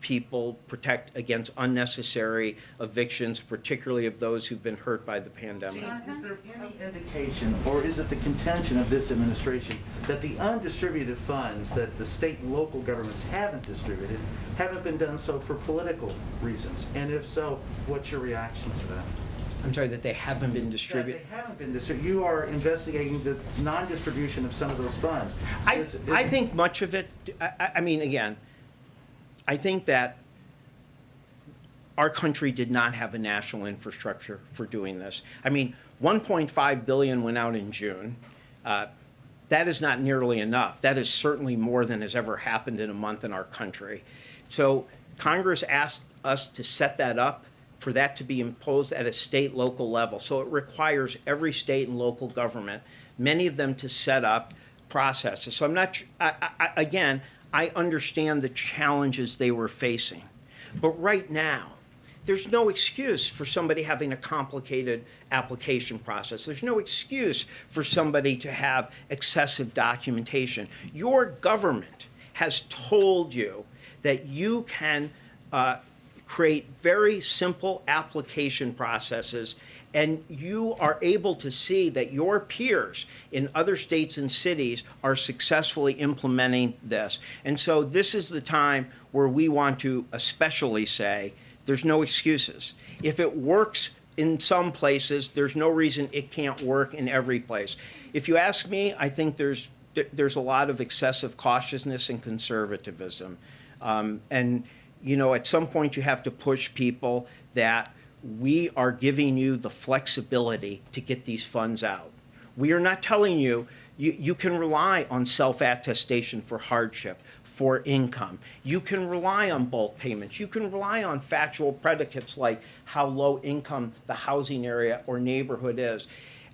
people, protect against unnecessary evictions, particularly of those who've been hurt by the pandemic. Is there any indication, or is it the contention of this administration, that the undistributed funds that the state and local governments haven't distributed haven't been done so for political reasons? And if so, what's your reaction to that? I'm sorry, that they haven't been distributed? That they haven't been distributed. You are investigating the non-distribution of some of those funds. I think much of it, I mean, again, I think that our country did not have a national infrastructure for doing this. I mean, $1.5 billion went out in June. That is not nearly enough. That is certainly more than has ever happened in a month in our country. So Congress asked us to set that up, for that to be imposed at a state, local level. So it requires every state and local government, many of them, to set up processes. So I'm not, again, I understand the challenges they were facing. But right now, there's no excuse for somebody having a complicated application process. There's no excuse for somebody to have excessive documentation. Your government has told you that you can create very simple application processes, and you are able to see that your peers in other states and cities are successfully implementing this. And so this is the time where we want to especially say there's no excuses. If it works in some places, there's no reason it can't work in every place. If you ask me, I think there's a lot of excessive cautiousness and conservatism. And at some point you have to push people that we are giving you the flexibility to get these funds out. We are not telling you, you can rely on self-attestation for hardship, for income. You can rely on bulk payments. You can rely on factual predicates like how low income the housing area or neighborhood is.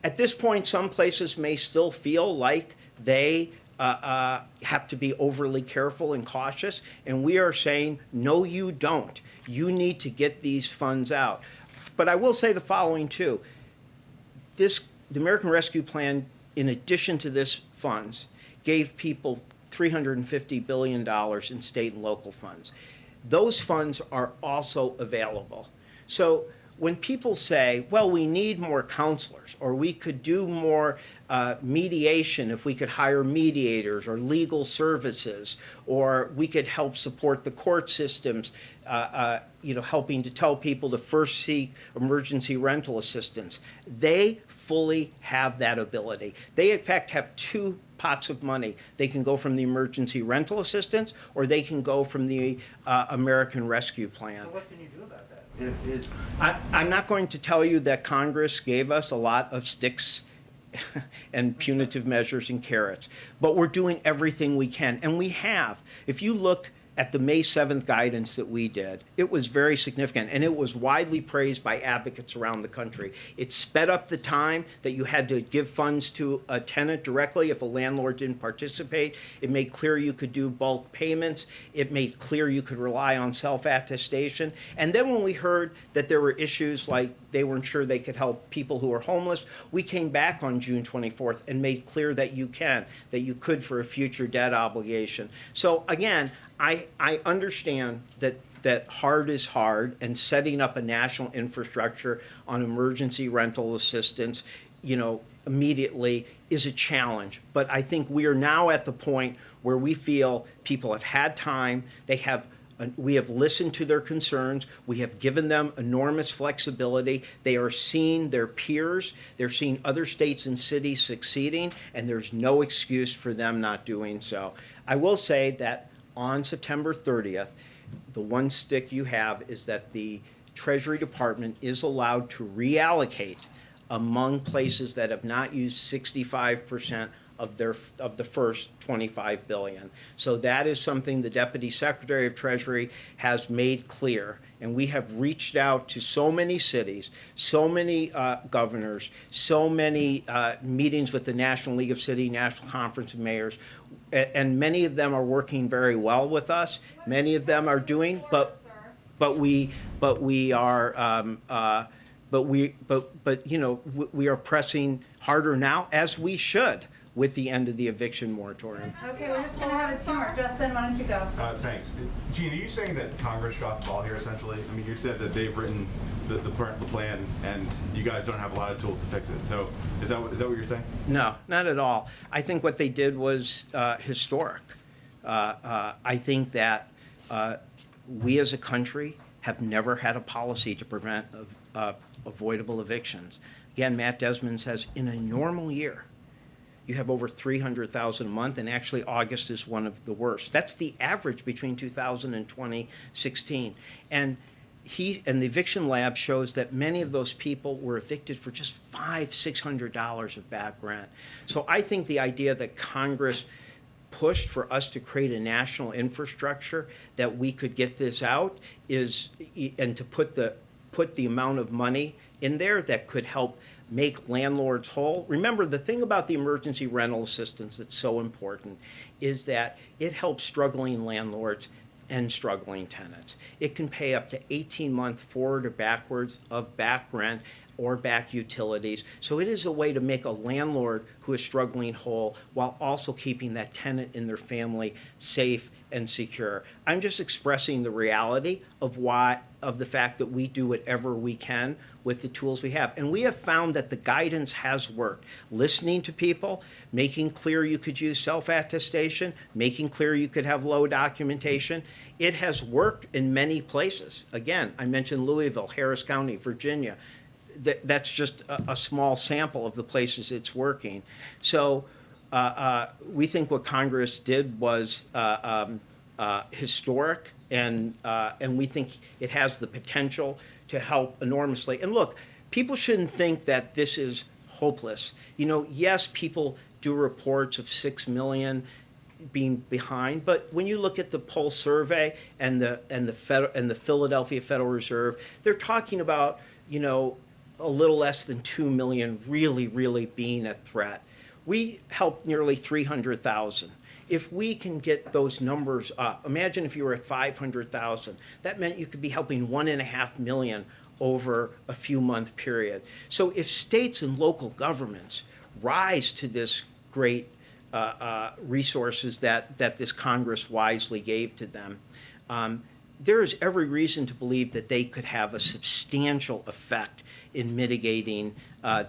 At this point, some places may still feel like they have to be overly careful and cautious, and we are saying, no, you don't. You need to get these funds out. But I will say the following, too. The American Rescue Plan, in addition to this funds, gave people $350 billion in state and local funds. Those funds are also available. So when people say, well, we need more counselors, or we could do more mediation if we could hire mediators or legal services, or we could help support the court systems, helping to tell people to first seek emergency rental assistance. They fully have that ability. They, in fact, have two pots of money. They can go from the emergency rental assistance, or they can go from the American Rescue Plan. So what can you do about that? I'm not going to tell you that Congress gave us a lot of sticks and punitive measures and carrots, but we're doing everything we can, and we have. If you look at the May 7th guidance that we did, it was very significant, and it was widely praised by advocates around the country. It sped up the time that you had to give funds to a tenant directly if a landlord didn't participate. It made clear you could do bulk payments. It made clear you could rely on self-attestation. And then when we heard that there were issues like they weren't sure they could help people who are homeless, we came back on June 24th and made clear that you could for a future debt obligation. So again, I understand that hard is hard, and setting up a national infrastructure on emergency rental assistance, immediately is a challenge. But I think we are now at the point where we feel people have had time, we have listened to their concerns. We have given them enormous flexibility. They are seeing their peers. They're seeing other states and cities succeeding, and there's no excuse for them not doing so. I will say that on September 30th, the one stick you have is that the Treasury Department is allowed to reallocate among places that have not used 65% of the first $25 billion. So that is something the Deputy Secretary of Treasury has made clear. And we have reached out to so many cities, so many governors, so many meetings with the National League of City, National Conference of Mayors, and many of them are working very well with us. Many of them are doing, but we are pressing harder now, as we should, with the end of the eviction moratorium. Okay, we're just gonna have a tour. Justin, why don't you go? Thanks. Gene, are you saying that Congress dropped the ball here, essentially? I mean, you said that they've written the plan, and you guys don't have a lot of tools to fix it. So is that what you're saying? No, not at all. I think what they did was historic. I think that we as a country have never had a policy to prevent avoidable evictions. Again, Matt Desmond says in a normal year, you have over 300,000 a month, and actually August is one of the worst. That's the average between 2000 and 2016. And the eviction lab shows that many of those people were evicted for just $500-600 of back rent. So I think the idea that Congress pushed for us to create a national infrastructure that we could get this out and to put the amount of money in there that could help make landlords whole. Remember, the thing about the emergency rental assistance that's so important is that it helps struggling landlords and struggling tenants. It can pay up to 18-month forward or backwards of back rent or back utilities. So it is a way to make a landlord who is struggling whole while also keeping that tenant and their family safe and secure. I'm just expressing the reality of the fact that we do whatever we can with the tools we have. And we have found that the guidance has worked. Listening to people, making clear you could use self-attestation, making clear you could have low documentation. It has worked in many places. Again, I mentioned Louisville, Harris County, Virginia. That's just a small sample of the places it's working. So we think what Congress did was historic, and we think it has the potential to help enormously. And look, people shouldn't think that this is hopeless. Yes, people do reports of 6 million being behind, but when you look at the Pulse survey and the Philadelphia Federal Reserve, they're talking about a little less than 2 million really being a threat. We helped nearly 300,000. If we can get those numbers up, imagine if you were at 500,000. That meant you could be helping 1.5 million over a few month period. So if states and local governments rise to this great resources that this Congress wisely gave to them, there is every reason to believe that they could have a substantial effect in mitigating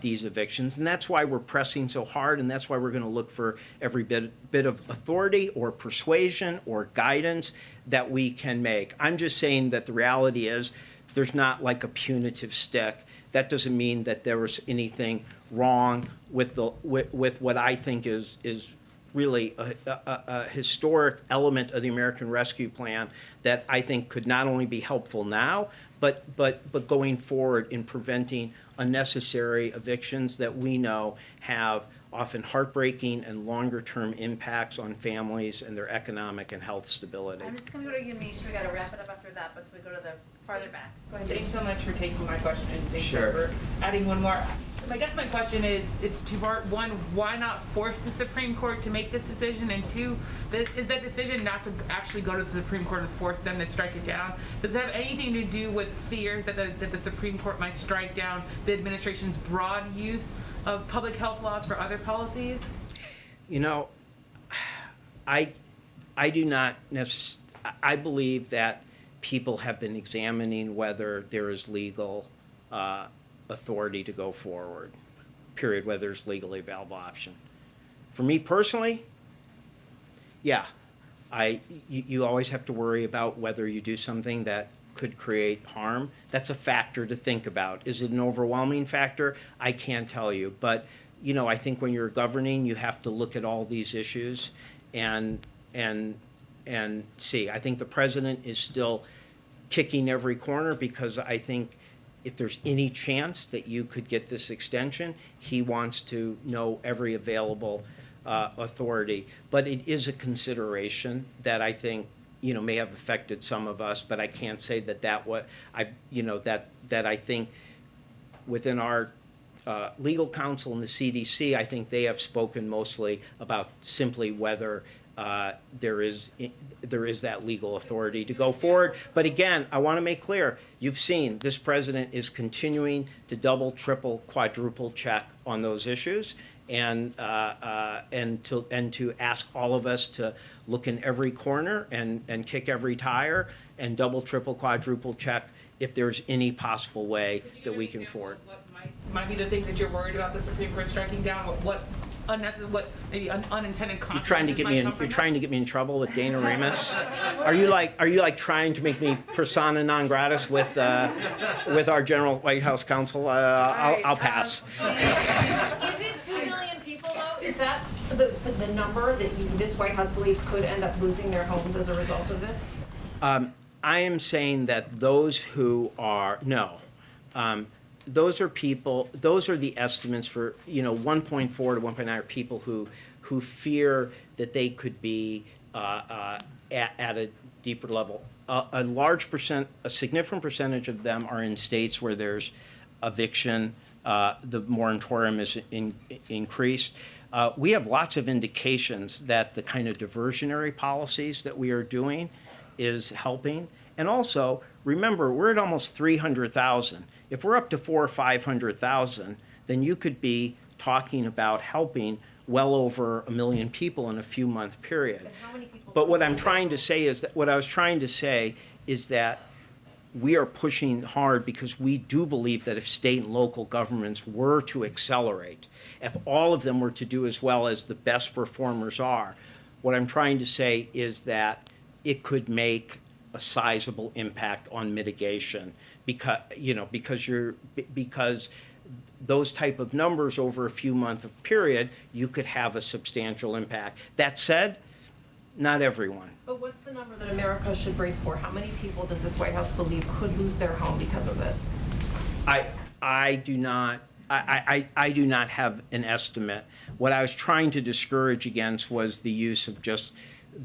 these evictions. And that's why we're pressing so hard, and that's why we're going to look for every bit of authority or persuasion or guidance that we can make. I'm just saying that the reality is there's not like a punitive stick. That doesn't mean that there was anything wrong with what I think is really a historic element of the American Rescue Plan that I think could not only be helpful now, but going forward in preventing unnecessary evictions that we know have often heartbreaking and longer-term impacts on families and their economic and health stability. I'm just gonna go to Yamiche, we gotta wrap it up after that, but so we go to the farther back. Go ahead. Thanks so much for taking my question, and thanks Sure. for adding one more. I guess my question is, it's two-part. One, why not force the Supreme Court to make this decision? And two, is that decision not to actually go to the Supreme Court and force them to strike it down? Does it have anything to do with fears that the Supreme Court might strike down the administration's broad use of public health laws for other policies? You know, I do not I believe that people have been examining whether there is legal authority to go forward, period, whether there's legally available option. For me personally, yeah, you always have to worry about whether you do something that could create harm. That's a factor to think about. Is it an overwhelming factor? I can't tell you, but you know, I think when you're governing, you have to look at all these issues and see. I think the president is still kicking every corner because I think if there's any chance that you could get this extension, he wants to know every available authority. But it is a consideration that I think, you know, may have affected some of us, but I can't say that I think within our legal counsel and the CDC, I think they have spoken mostly about simply whether there is that legal authority to go forward. But again, I want to make clear, you've seen this president is continuing to double, triple, quadruple check on those issues, and to ask all of us to look in every corner and kick every tire and double, triple, quadruple check if there's any possible way that we can forward. What might be the things that you're worried about the Supreme Court striking down? What unnecessary, what maybe unintended consequences? You're trying to get me in trouble with Dana Remus? Are you like trying to make me persona non gratis with our general White House counsel? I'll pass. Is it 2 million people though? Is that the number that this White House believes could end up losing their homes as a result of this? I am saying that those who are those are people. Those are the estimates for 1.4 to 1.9 are people who fear that they could be at a deeper level. A significant percentage of them are in states where there's eviction. The moratorium is increased. We have lots of indications that the kind of diversionary policies that we are doing is helping. And also, remember, we're at almost 300,000. If we're up to 400,000 or 500,000, then you could be talking about helping well over 1 million people in a few month period. But how many people? But what I'm trying to say is that what I was trying to say is that we are pushing hard because we do believe that if state and local governments were to accelerate, if all of them were to do as well as the best performers are, what I'm trying to say is that it could make a sizable impact on mitigation because those type of numbers over a few month period, you could have a substantial impact. That said, not everyone. But what's the number that America should brace for? How many people does this White House believe could lose their home because of this? I do not have an estimate. What I was trying to discourage against was the use of just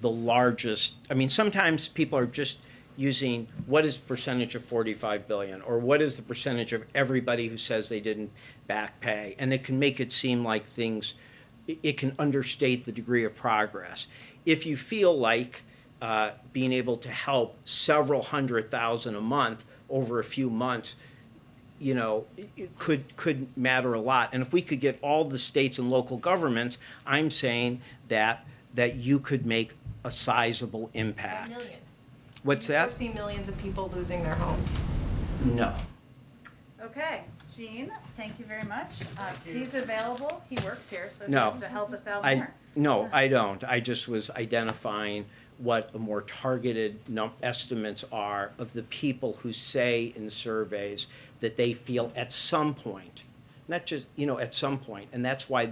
the largest. I mean, sometimes people are just using what is the percentage of 45 billion or what is the percentage of everybody who says they didn't back pay, and it can make it seem like it can understate the degree of progress. If you feel like being able to help several 100,000 a month over a few months, it could matter a lot. And if we could get all the states and local governments, I'm saying that you could make a sizable impact. Millions. What's Do you that? foresee millions of people losing their homes? No. Okay, Gene, thank you very much. He's available, he works here, so he No. has to help us out I more. No, I don't. I just was identifying what the more targeted estimates are of the people who say in surveys that they feel at some point, not just, at some point, and that's why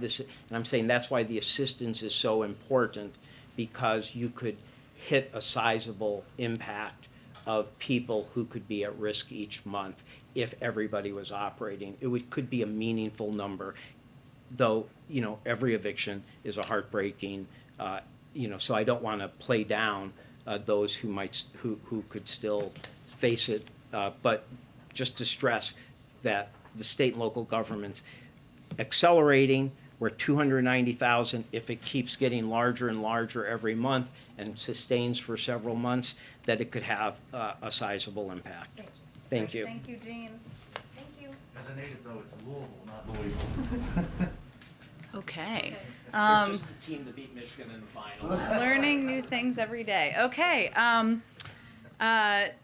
I'm saying that's why the assistance is so important, because you could hit a sizable impact of people who could be at risk each month if everybody was operating. Could be a meaningful number, though, every eviction is a heartbreaking, so I don't want to play down those who could still face it, but just to stress that the state and local governments accelerating. We're 290,000. If it keeps getting larger and larger every month and sustains for several months, that it could have a sizable impact. Thank you. Thank you, Jean. Thank you. As a native though, it's Louisville, not Louisville. Okay. Just the team that beat Michigan in the finals. Learning new things every day. Okay.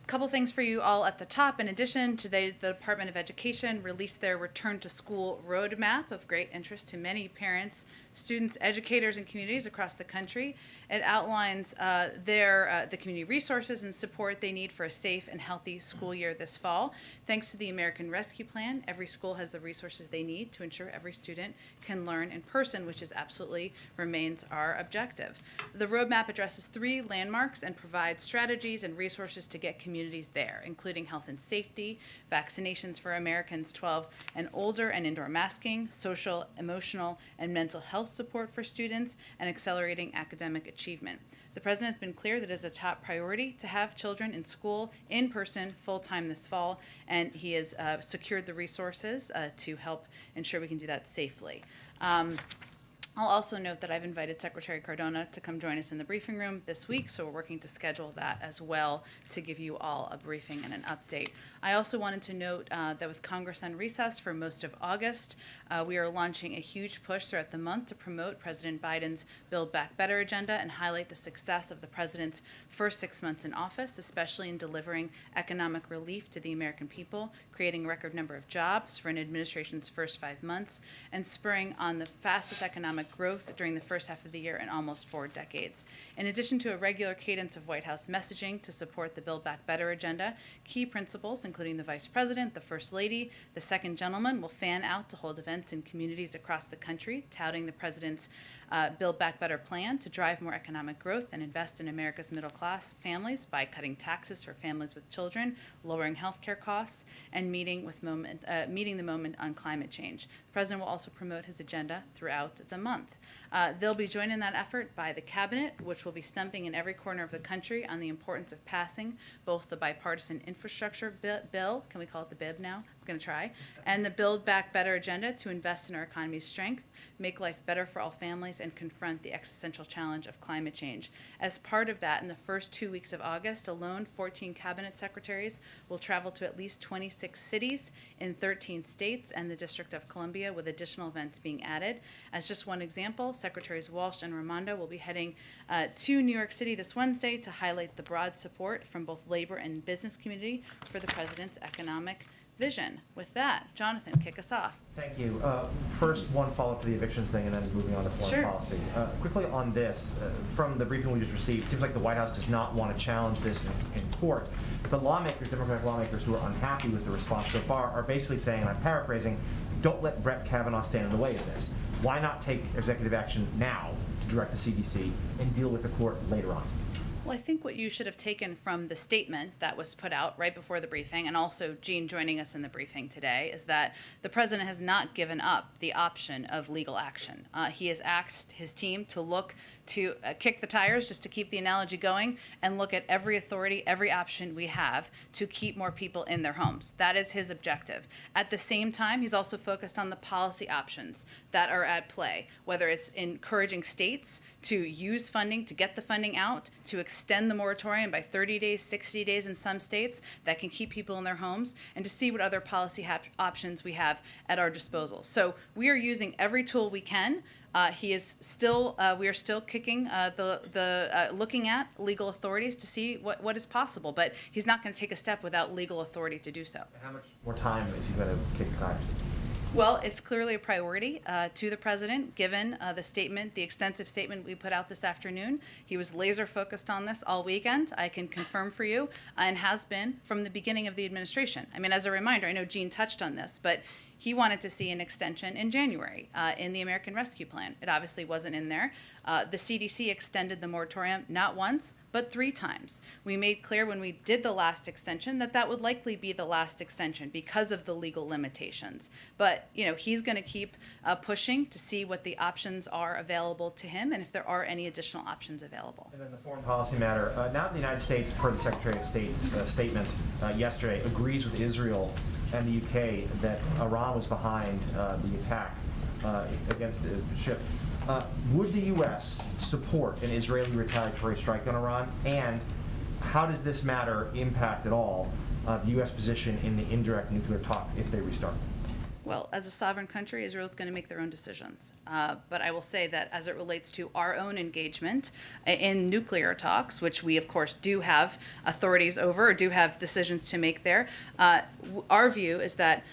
Couple things for you all at the top. In addition, today the Department of Education released their return to school roadmap of great interest to many parents, students, educators, and communities across the country. It outlines the community resources and support they need for a safe and healthy school year this fall. Thanks to the American Rescue Plan, every school has the resources they need to ensure every student can learn in person, which is absolutely remains our objective. The roadmap addresses 3 landmarks and provides strategies and resources to get communities there, including health and safety, vaccinations for Americans 12 and older, and indoor masking, social, emotional, and mental health support for students, and accelerating academic achievement. The president has been clear that it is a top priority to have children in school in person full-time this fall, and he has secured the resources to help ensure we can do that safely. I'll also note that I've invited Secretary Cardona to come join us in the briefing room this week, so we're working to schedule that as well to give you all a briefing and an update. I also wanted to note that with Congress on recess for most of August, we are launching a huge push throughout the month to promote President Biden's Build Back Better agenda and highlight the success of the president's first 6 months in office, especially in delivering economic relief to the American people, creating a record number of jobs for an administration's first 5 months, and spurring on the fastest economic growth during the first half of the year in almost 4 decades. In addition to a regular cadence of White House messaging to support the Build Back Better agenda, key principals, including the Vice President, the First Lady, the Second Gentleman, will fan out to hold events in communities across the country, touting the President's Build Back Better plan to drive more economic growth and invest in America's middle-class families by cutting taxes for families with children, lowering health care costs, and meeting the moment on climate change. The President will also promote his agenda throughout the month. They'll be joined in that effort by the Cabinet, which will be stumping in every corner of the country on the importance of passing both the bipartisan infrastructure bill, can we call it the BIB now? I'm going to try, and the Build Back Better agenda to invest in our economy's strength, make life better for all families, and confront the existential challenge of climate change. As part of that, in the first 2 weeks of August alone, 14 cabinet secretaries will travel to at least 26 cities in 13 states and the District of Columbia, with additional events being added. As just one example, Secretaries Walsh and Raimondo will be heading to New York City this Wednesday to highlight the broad support from both labor and business community for the president's economic vision. With that, Jonathan, kick us off. Thank you. First, one follow-up to the evictions thing and then moving on to foreign Sure. policy. Quickly on this, from the briefing we just received, it seems like the White House does not want to challenge this in court. But lawmakers, Democratic lawmakers who are unhappy with the response so far are basically saying, and I'm paraphrasing, don't let Brett Kavanaugh stand in the way of this. Why not take executive action now to direct the CDC and deal with the court later on? Well, I think what you should have taken from the statement that was put out right before the briefing, and also Jean joining us in the briefing today, is that the president has not given up the option of legal action. He has asked his team to look to kick the tires, just to keep the analogy going, and look at every authority, every option we have to keep more people in their homes. That is his objective. At the same time, he's also focused on the policy options that are at play, whether it's encouraging states to use funding, to get the funding out, to extend the moratorium by 30 days, 60 days in some states that can keep people in their homes, and to see what other policy options we have at our disposal. So we are using every tool we can. We are still kicking looking at legal authorities to see what is possible, but he's not going to take a step without legal authority to do so. How much more time is he going to kick the tires? Well, it's clearly a priority to the president, given the extensive statement we put out this afternoon. He was laser focused on this all weekend, I can confirm for you, and has been from the beginning of the administration. I mean, as a reminder, I know Jean touched on this, but he wanted to see an extension in January in the American Rescue Plan. It obviously wasn't in there. The CDC extended the moratorium not once, but 3 times. We made clear when we did the last extension that that would likely be the last extension because of the legal limitations. But, he's going to keep pushing to see what the options are available to him and if there are any additional options available. And then the foreign policy matter. Now the United States, per the Secretary of State's statement yesterday, agrees with Israel and the UK that Iran was behind the attack against the ship. Would the U.S. support an Israeli retaliatory strike on Iran? And how does this matter impact at all the U.S. position in the indirect nuclear talks if they restart? Well, as a sovereign country, Israel is going to make their own decisions. But I will say that as it relates to our own engagement in nuclear talks, which we, of course, do have authorities over or do have decisions to make there, our view is that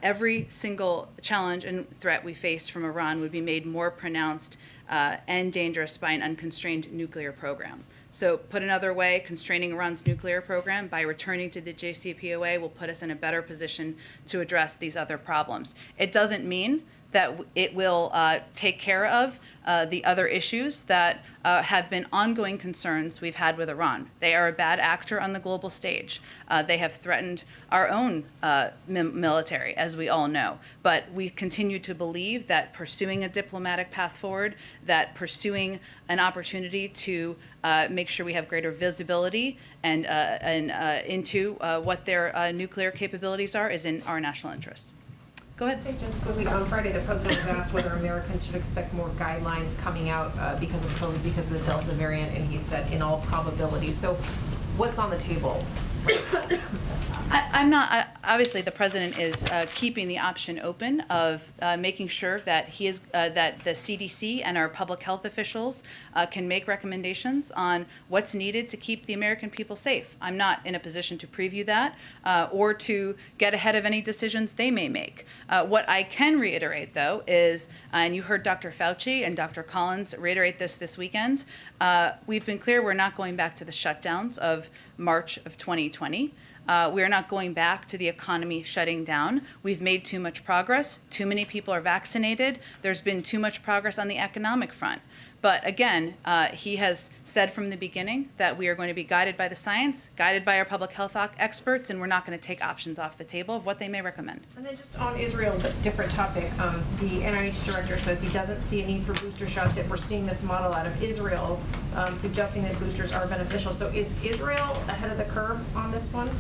every single challenge and threat we face from Iran would be made more pronounced and dangerous by an unconstrained nuclear program. So put another way, constraining Iran's nuclear program by returning to the JCPOA will put us in a better position to address these other problems. It doesn't mean that it will take care of the other issues that have been ongoing concerns we've had with Iran. They are a bad actor on the global stage. They have threatened our own military, as we all know. But we continue to believe that pursuing a diplomatic path forward, that pursuing an opportunity to make sure we have greater visibility and into what their nuclear capabilities are is in our national interest. Go ahead. Hey, just quickly, on Friday, the president was asked whether Americans should expect more guidelines coming out because of COVID, because of the Delta variant, and he said, in all probability. So what's on the table? I'm not, obviously, the president is keeping the option open of making sure that that the CDC and our public health officials can make recommendations on what's needed to keep the American people safe. I'm not in a position to preview that or to get ahead of any decisions they may make. What I can reiterate, though, is, and you heard Dr. Fauci and Dr. Collins reiterate this weekend, we've been clear we're not going back to the shutdowns of March of 2020. We are not going back to the economy shutting down. We've made too much progress. Too many people are vaccinated. There's been too much progress on the economic front. But again, he has said from the beginning that we are going to be guided by the science, guided by our public health experts, and we're not going to take options off the table of what they may recommend. And then just on Israel, but different topic, the NIH director says he doesn't see a need for booster shots if we're seeing this model out of Israel, suggesting that boosters are beneficial. So is Israel ahead of the curve on this one?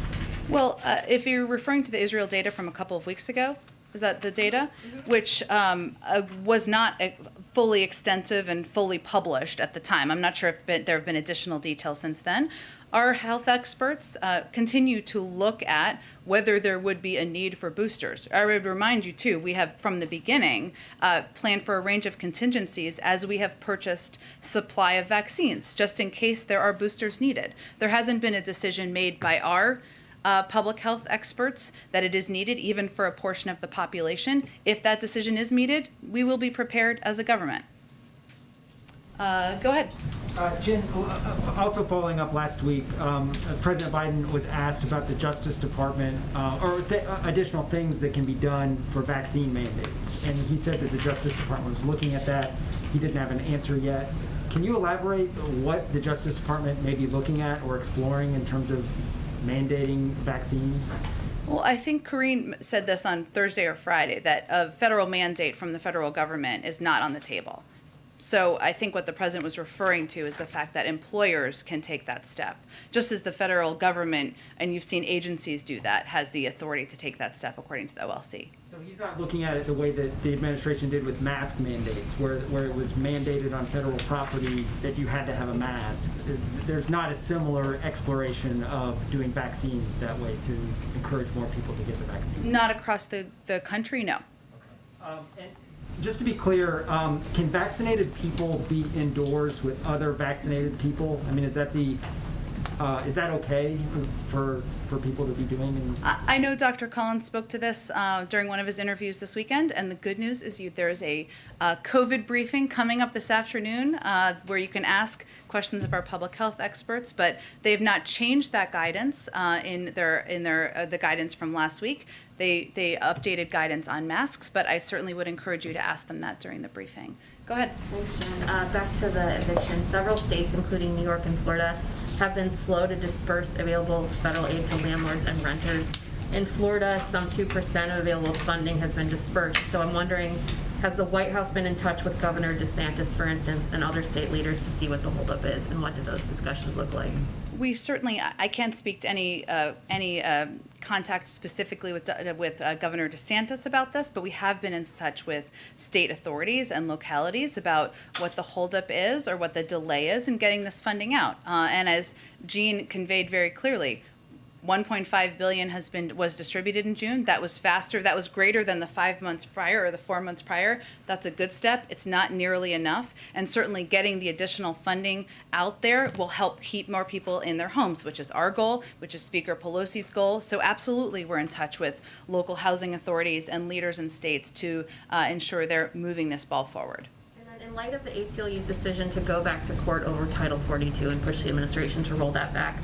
Well, if you're referring to the Israel data from a couple of weeks ago, is that the data? Mm-hmm. Which was not fully extensive and fully published at the time. I'm not sure if there have been additional details since then. Our health experts continue to look at whether there would be a need for boosters. I would remind you, too, we have, from the beginning, planned for a range of contingencies as we have purchased supply of vaccines, just in case there are boosters needed. There hasn't been a decision made by our public health experts that it is needed even for a portion of the population. If that decision is needed, we will be prepared as a government. Go ahead. Jen, also following up last week, President Biden was asked about the Justice Department or additional things that can be done for vaccine mandates. And he said that the Justice Department was looking at that. He didn't have an answer yet. Can you elaborate what the Justice Department may be looking at or exploring in terms of mandating vaccines? Well, I think Karine said this on Thursday or Friday, that a federal mandate from the federal government is not on the table. So I think what the president was referring to is the fact that employers can take that step, just as the federal government, and you've seen agencies do that, has the authority to take that step according to the OLC. So he's not looking at it the way that the administration did with mask mandates, where it was mandated on federal property that you had to have a mask. There's not a similar exploration of doing vaccines that way to encourage more people to get the vaccine. Not across the country, no. And just to be clear, can vaccinated people be indoors with other vaccinated people? I mean, is that okay for people to be doing? I know Dr. Collins spoke to this during one of his interviews this weekend, and the good news is there is a COVID briefing coming up this afternoon where you can ask questions of our public health experts, but they have not changed that guidance in the guidance from last week. They updated guidance on masks, but I certainly would encourage you to ask them that during the briefing. Go ahead. Thanks, Jen. Back to the eviction. Several states, including New York and Florida, have been slow to disperse available federal aid to landlords and renters. In Florida, some 2% of available funding has been dispersed. So I'm wondering, has the White House been in touch with Governor DeSantis, for instance, and other state leaders to see what the holdup is, and what do those discussions look like? We certainly, I can't speak to any contact specifically with Governor DeSantis about this, but we have been in touch with state authorities and localities about what the holdup is or what the delay is in getting this funding out. And as Jean conveyed very clearly, 1.5 billion was distributed in June. That was faster. That was greater than the 5 months prior or the 4 months prior. That's a good step. It's not nearly enough, and certainly getting the additional funding out there will help keep more people in their homes, which is our goal, which is Speaker Pelosi's goal. So absolutely, we're in touch with local housing authorities and leaders in states to ensure they're moving this ball forward. And then in light of the ACLU's decision to go back to court over Title 42 and push the administration to roll that back,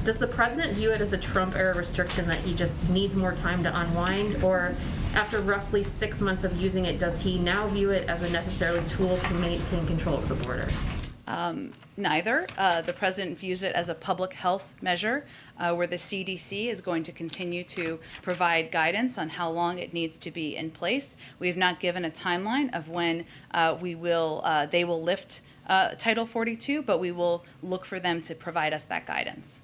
does the president view it as a Trump-era restriction that he just needs more time to unwind? Or after roughly 6 months of using it, does he now view it as a necessary tool to maintain control of the border? Neither. The president views it as a public health measure where the CDC is going to continue to provide guidance on how long it needs to be in place. We have not given a timeline of when they will lift Title 42, but we will look for them to provide us that guidance.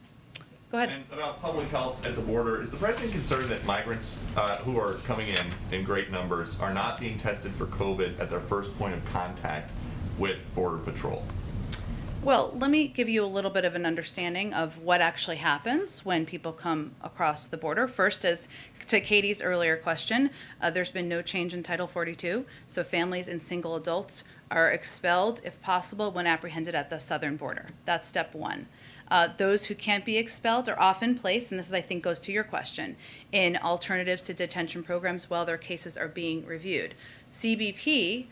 Go ahead. And about public health at the border, is the president concerned that migrants who are coming in great numbers are not being tested for COVID at their first point of contact with Border Patrol? Well, let me give you a little bit of an understanding of what actually happens when people come across the border. First, as to Katie's earlier question, there's been no change in Title 42, so families and single adults are expelled, if possible, when apprehended at the southern border. That's step one. Those who can't be expelled are often placed, and this is, I think, goes to your question, in alternatives to detention programs while their cases are being reviewed. CBP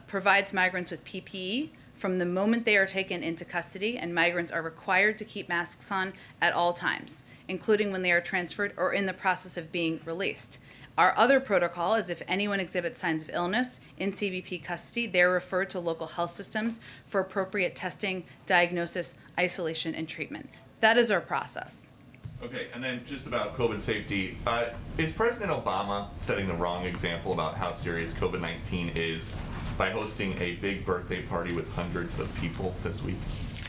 provides migrants with PPE from the moment they are taken into custody, and migrants are required to keep masks on at all times, including when they are transferred or in the process of being released. Our other protocol is if anyone exhibits signs of illness in CBP custody, they're referred to local health systems for appropriate testing, diagnosis, isolation, and treatment. That is our process. Okay, and then just about COVID safety, is President Obama setting the wrong example about how serious COVID-19 is by hosting a big birthday party with hundreds of people this week?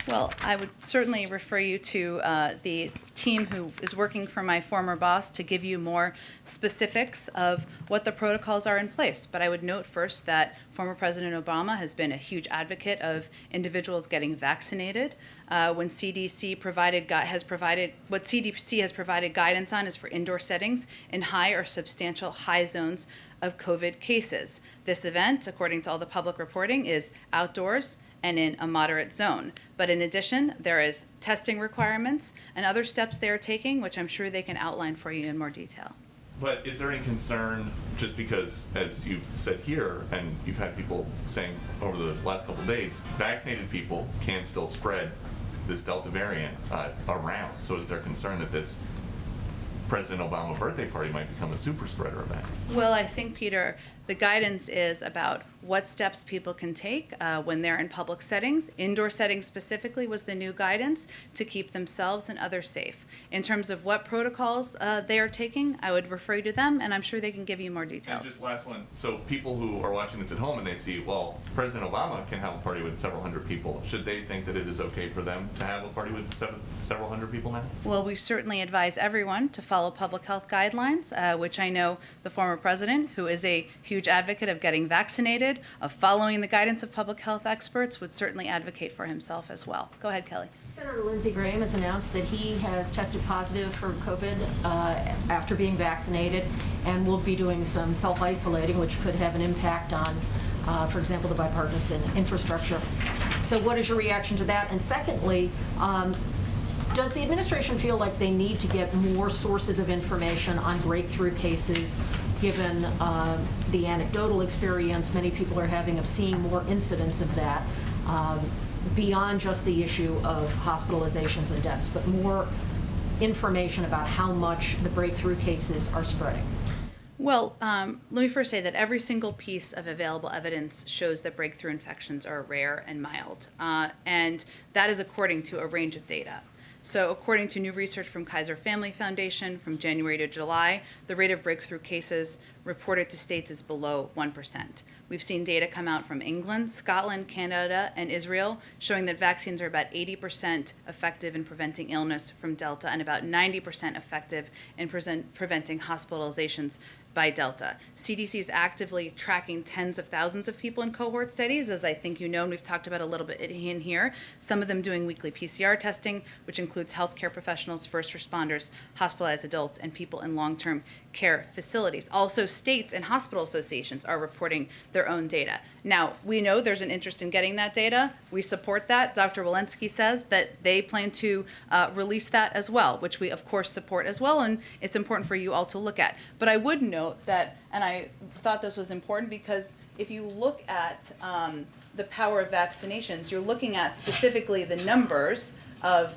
Well, I would certainly refer you to the team who is working for my former boss to give you more specifics of what the protocols are in place. But I would note first that former President Obama has been a huge advocate of individuals getting vaccinated. When CDC what CDC has provided guidance on is for indoor settings in high or substantial high zones of COVID cases. This event, according to all the public reporting, is outdoors and in a moderate zone. But in addition, there is testing requirements and other steps they are taking, which I'm sure they can outline for you in more detail. But is there any concern, just because, as you've said here, and you've had people saying over the last couple of days, vaccinated people can still spread this Delta variant around. So is there concern that this President Obama birthday party might become a super spreader event? Well, I think, Peter, the guidance is about what steps people can take when they're in public settings. Indoor settings specifically was the new guidance to keep themselves and others safe. In terms of what protocols they are taking, I would refer you to them, and I'm sure they can give you more details. And just last one. So people who are watching this at home and they see, well, President Obama can have a party with several hundred people. Should they think that it is okay for them to have a party with several hundred people now? Well, we certainly advise everyone to follow public health guidelines, which I know the former president, who is a huge advocate of getting vaccinated, of following the guidance of public health experts, would certainly advocate for himself as well. Go ahead, Kelly. Senator Lindsey Graham has announced that he has tested positive for COVID after being vaccinated and will be doing some self-isolating, which could have an impact on, for example, the bipartisan infrastructure. So what is your reaction to that? And secondly, does the administration feel like they need to get more sources of information on breakthrough cases, given the anecdotal experience many people are having of seeing more incidents of that, beyond just the issue of hospitalizations and deaths, but more information about how much the breakthrough cases are spreading? Well, let me first say that every single piece of available evidence shows that breakthrough infections are rare and mild. And that is according to a range of data. So according to new research from Kaiser Family Foundation from January to July, the rate of breakthrough cases reported to states is below 1%. We've seen data come out from England, Scotland, Canada, and Israel showing that vaccines are about 80% effective in preventing illness from Delta and about 90% effective in preventing hospitalizations by Delta. CDC is actively tracking tens of thousands of people in cohort studies, as I think you know, and we've talked about a little bit in here. Some of them doing weekly PCR testing, which includes healthcare professionals, first responders, hospitalized adults, and people in long-term care facilities. Also, states and hospital associations are reporting their own data. Now, we know there's an interest in getting that data. We support that. Dr. Walensky says that they plan to release that as well, which we, of course, support as well, and it's important for you all to look at. But I would note that, and I thought this was important because if you look at the power of vaccinations, you're looking at specifically the numbers of,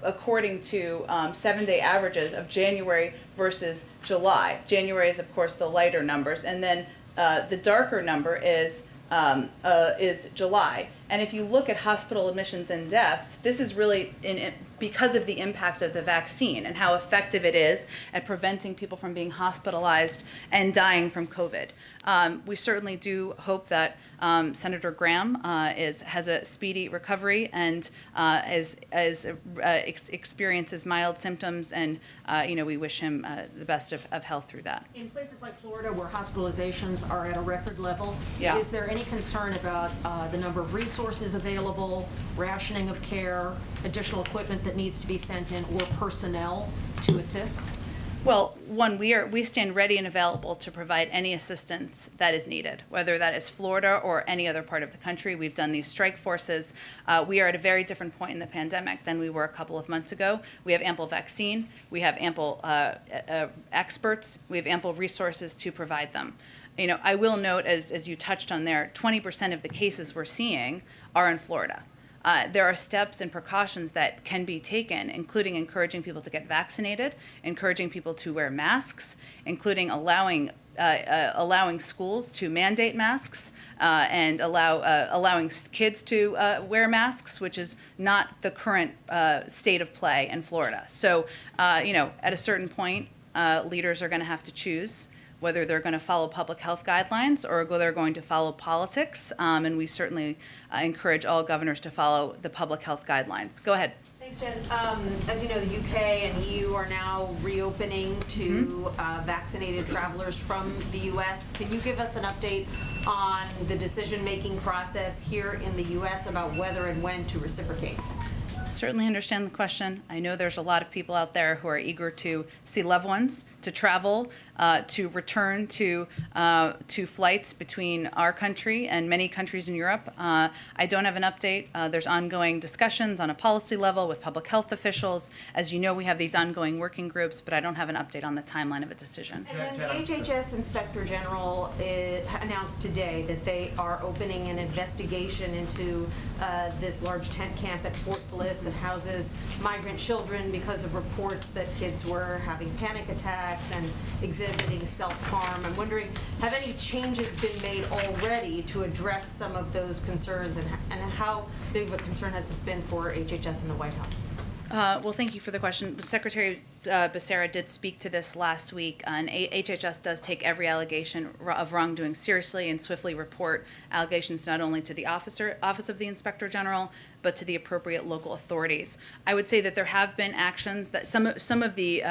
according to 7-day averages of January versus July. January is, of course, the lighter numbers, and then the darker number is July. And if you look at hospital admissions and deaths, this is really because of the impact of the vaccine and how effective it is at preventing people from being hospitalized and dying from COVID. We certainly do hope that Senator Graham has a speedy recovery and experiences mild symptoms, and we wish him the best of health through that. In places like Florida, where hospitalizations are at a record level, Yeah. Is there any concern about the number of resources available, rationing of care, additional equipment that needs to be sent in, or personnel to assist? Well, one, we stand ready and available to provide any assistance that is needed, whether that is Florida or any other part of the country. We've done these strike forces. We are at a very different point in the pandemic than we were a couple of months ago. We have ample vaccine. We have ample experts. We have ample resources to provide them. I will note, as you touched on there, 20% of the cases we're seeing are in Florida. There are steps and precautions that can be taken, including encouraging people to get vaccinated, encouraging people to wear masks, including allowing schools to mandate masks and allowing kids to wear masks, which is not the current state of play in Florida. So, at a certain point, leaders are going to have to choose whether they're going to follow public health guidelines or whether they're going to follow politics, and we certainly encourage all governors to follow the public health guidelines. Go ahead. Thanks, Jen. As you know, the UK and EU are now reopening to vaccinated travelers from the US. Can you give us an update on the decision-making process here in the US about whether and when to reciprocate? Certainly understand the question. I know there's a lot of people out there who are eager to see loved ones, to travel, to return to flights between our country and many countries in Europe. I don't have an update. There's ongoing discussions on a policy level with public health officials. As you know, we have these ongoing working groups, but I don't have an update on the timeline of a decision. And then the HHS Inspector General announced today that they are opening an investigation into this large tent camp at Fort Bliss that houses migrant children because of reports that kids were having panic attacks and exhibiting self-harm. I'm wondering, have any changes been made already to address some of those concerns, and how big of a concern has this been for HHS and the White House? Well, thank you for the question. Secretary Becerra did speak to this last week, and HHS does take every allegation of wrongdoing seriously and swiftly report allegations not only to the Office of the Inspector General, but to the appropriate local authorities. I would say that there have been actions that some of the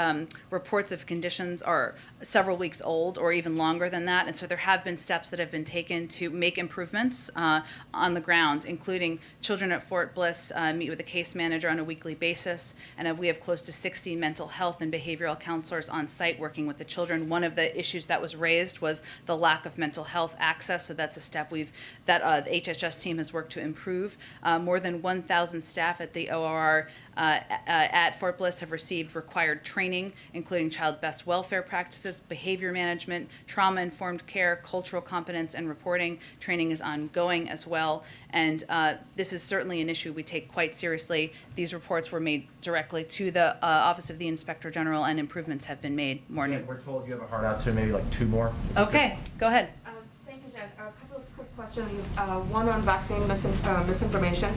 reports of conditions are several weeks old or even longer than that, and so there have been steps that have been taken to make improvements on the ground, including children at Fort Bliss meet with a case manager on a weekly basis, and we have close to 60 mental health and behavioral counselors on site working with the children. One of the issues that was raised was the lack of mental health access, so that's a step the HHS team has worked to improve. More than 1,000 staff at the ORR at Fort Bliss have received required training, including child best welfare practices, behavior management, trauma-informed care, cultural competence, and reporting. Training is ongoing as well, and this is certainly an issue we take quite seriously. These reports were made directly to the Office of the Inspector Inspector General, and improvements have been made. More new. We're told you have a hard out soon, maybe like 2 more. Okay, go ahead. Thank you, Jen. A couple of quick questions. One on vaccine misinformation.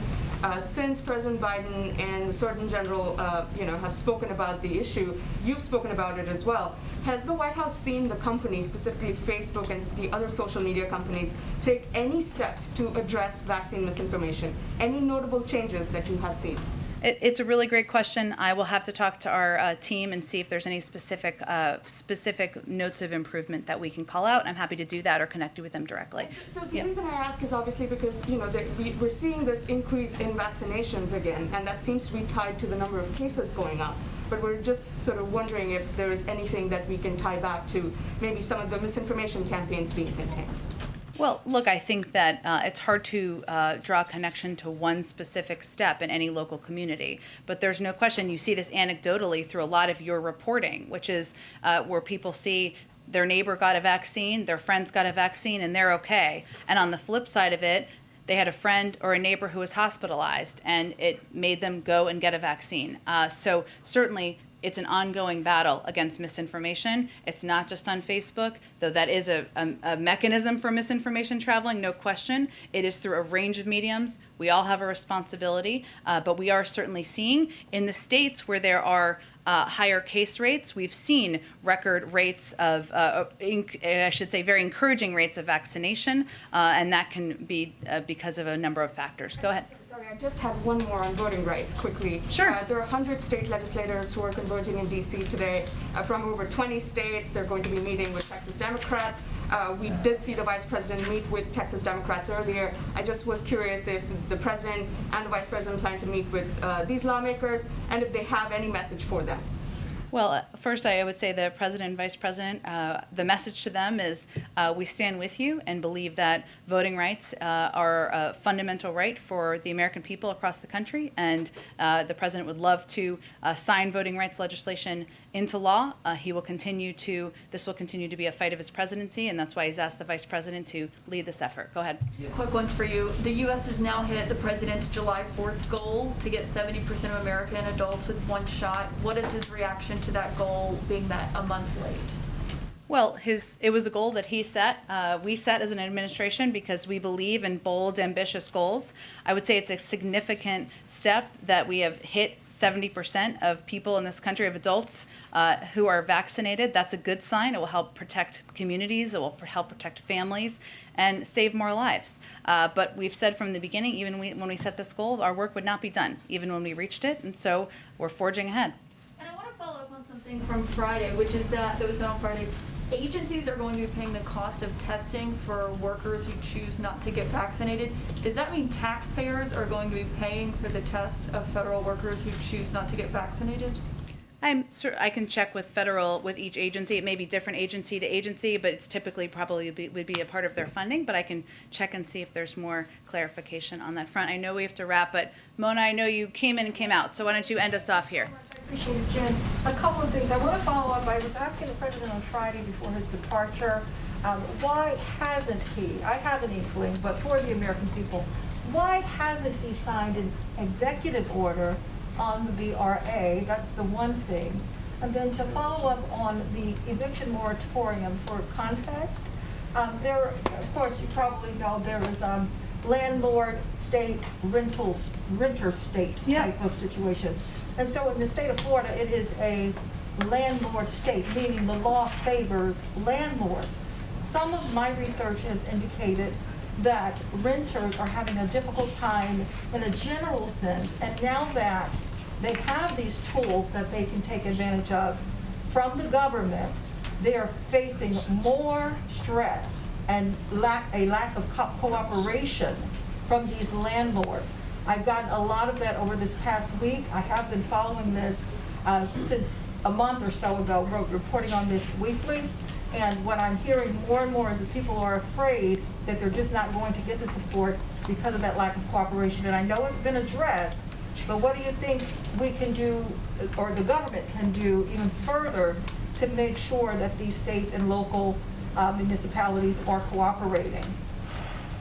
Since President Biden and Surgeon General, have spoken about the issue, you've spoken about it as well. Has the White House seen the companies, specifically Facebook and the other social media companies, take any steps to address vaccine misinformation? Any notable changes that you have seen? It's a really great question. I will have to talk to our team and see if there's any specific notes of improvement that we can call out. I'm happy to do that or connect you with them directly. So the reason I ask is obviously because we're seeing this increase in vaccinations again, and that seems to be tied to the number of cases going up. But we're just sort of wondering if there is anything that we can tie back to maybe some of the misinformation campaigns being maintained. Well, look, I think that it's hard to draw a connection to one specific step in any local community. But there's no question, you see this anecdotally through a lot of your reporting, which is where people see their neighbor got a vaccine, their friends got a vaccine, and they're okay. And on the flip side of it, they had a friend or a neighbor who was hospitalized, and it made them go and get a vaccine. So certainly, it's an ongoing battle against misinformation. It's not just on Facebook, though that is a mechanism for misinformation traveling, no question. It is through a range of mediums. We all have a responsibility, but we are certainly seeing in the states where there are higher case rates, we've seen record rates of, I should say, very encouraging rates of vaccination, and that can be because of a number of factors. Go ahead. Sorry, I just had one more on voting rights quickly. Sure. There are 100 state legislators who are converging in D.C. today from over 20 states. They're going to be meeting with Texas Democrats. We did see the Vice President meet with Texas Democrats earlier. I just was curious if the President and the Vice President plan to meet with these lawmakers and if they have any message for them. Well, first I would say the President and Vice President, the message to them is we stand with you and believe that voting rights are a fundamental right for the American people across the country, and the President would love to sign voting rights legislation into law. This will continue to be a fight of his presidency, and that's why he's asked the Vice President to lead this effort. Go ahead. Two quick ones for you. The U.S. has now hit the President's July 4th goal to get 70% of American adults with 1 shot. What is his reaction to that goal being met a month late? Well, it was a goal that he set. We set as an administration because we believe in bold, ambitious goals. I would say it's a significant step that we have hit 70% of people in this country, of adults who are vaccinated. That's a good sign. It will help protect communities. It will help protect families and save more lives. But we've said from the beginning, even when we set this goal, our work would not be done, even when we reached it. And so we're forging ahead. And I want to follow up on something from Friday, which is that was said on Friday. Agencies are going to be paying the cost of testing for workers who choose not to get vaccinated. Does that mean taxpayers are going to be paying for the test of federal workers who choose not to get vaccinated? I'm sure I can check with each agency. It may be different agency to agency, but it's typically would be a part of their funding. But I can check and see if there's more clarification on that front. I know we have to wrap, but Mona, I know you came in and came out, so why don't you end us off here? Appreciate it, Jen. A couple of things. I want to follow up. I was asking the President on Friday before his departure, why hasn't he, I have an inkling, but for the American people, why hasn't he signed an executive order on the VRA? That's the one thing. And then to follow up on the eviction moratorium for context, there, of course, you probably know there is landlord state, renter state type of situations. And so in the state of Florida, it is a landlord state, meaning the law favors landlords. Some of my research has indicated that renters are having a difficult time in a general sense, and now that they have these tools that they can take advantage of from the government, they are facing more stress and a lack of cooperation from these landlords. I've gotten a lot of that over this past week. I have been following this since a month or so ago, reporting on this weekly. And what I'm hearing more and more is that people are afraid that they're just not going to get the support because of that lack of cooperation. And I know it's been addressed, but what do you think we can do, or the government can do even further to make sure that these states and local municipalities are cooperating?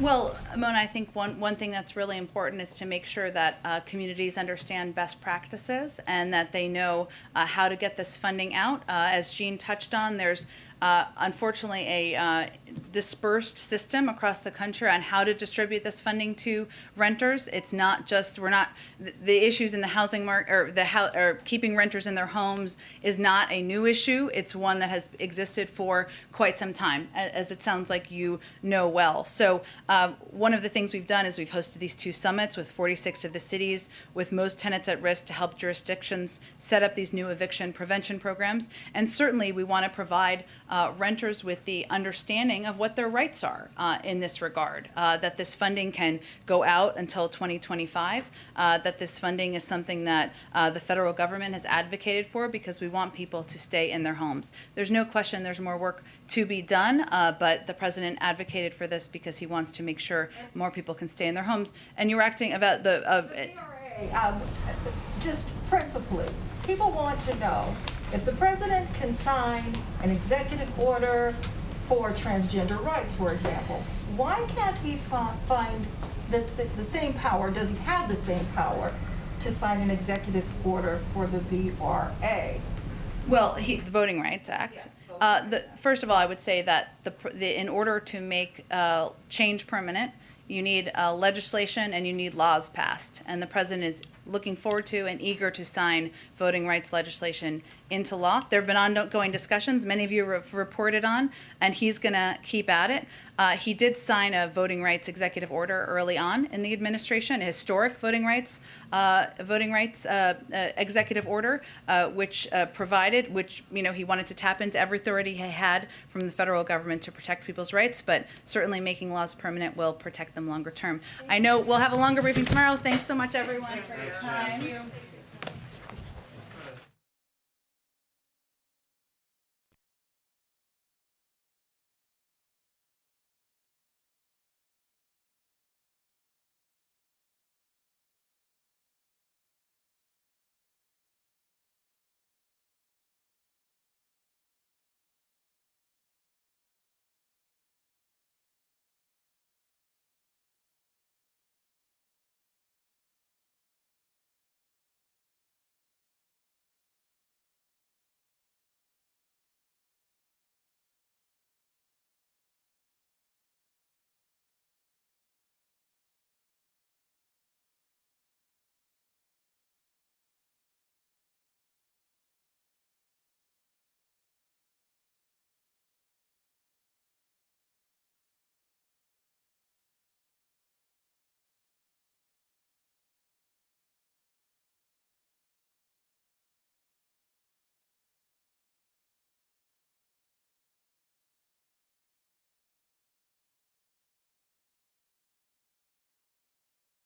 Well, Mona, I think one thing that's really important is to make sure that communities understand best practices and that they know how to get this funding out. As Jean touched on, there's unfortunately a dispersed system across the country on how to distribute this funding to renters. It's not just, the issues in the housing market or keeping renters in their homes is not a new issue. It's one that has existed for quite some time, as it sounds like you know well. So one of the things we've done is we've hosted these 2 summits with 46 of the cities with most tenants at risk to help jurisdictions set up these new eviction prevention programs. And certainly we want to provide renters with the understanding of what their rights are in this regard, that this funding can go out until 2025, that this funding is something that the federal government has advocated for because we want people to stay in their homes. There's no question there's more work to be done, but the president advocated for this because he wants to make sure more people can stay in their homes. And you were acting about just principally, people want to know if the president can sign an executive order for transgender rights, for example, why can't he find the same power, does he have the same power to sign an executive order for the VRA? Well, the Voting Rights Act. Yes, first of all, I would say that in order to make change permanent, you need legislation and you need laws passed. And the president is looking forward to and eager to sign voting rights legislation into law. There have been ongoing discussions, many of you have reported on, and he's going to keep at it. He did sign a voting rights executive order early on in the administration, a historic voting rights executive order, which he wanted to tap into every authority he had from the federal government to protect people's rights, but certainly making laws permanent will protect them longer term. I know we'll have a longer briefing tomorrow. Thanks so much, everyone, for your time.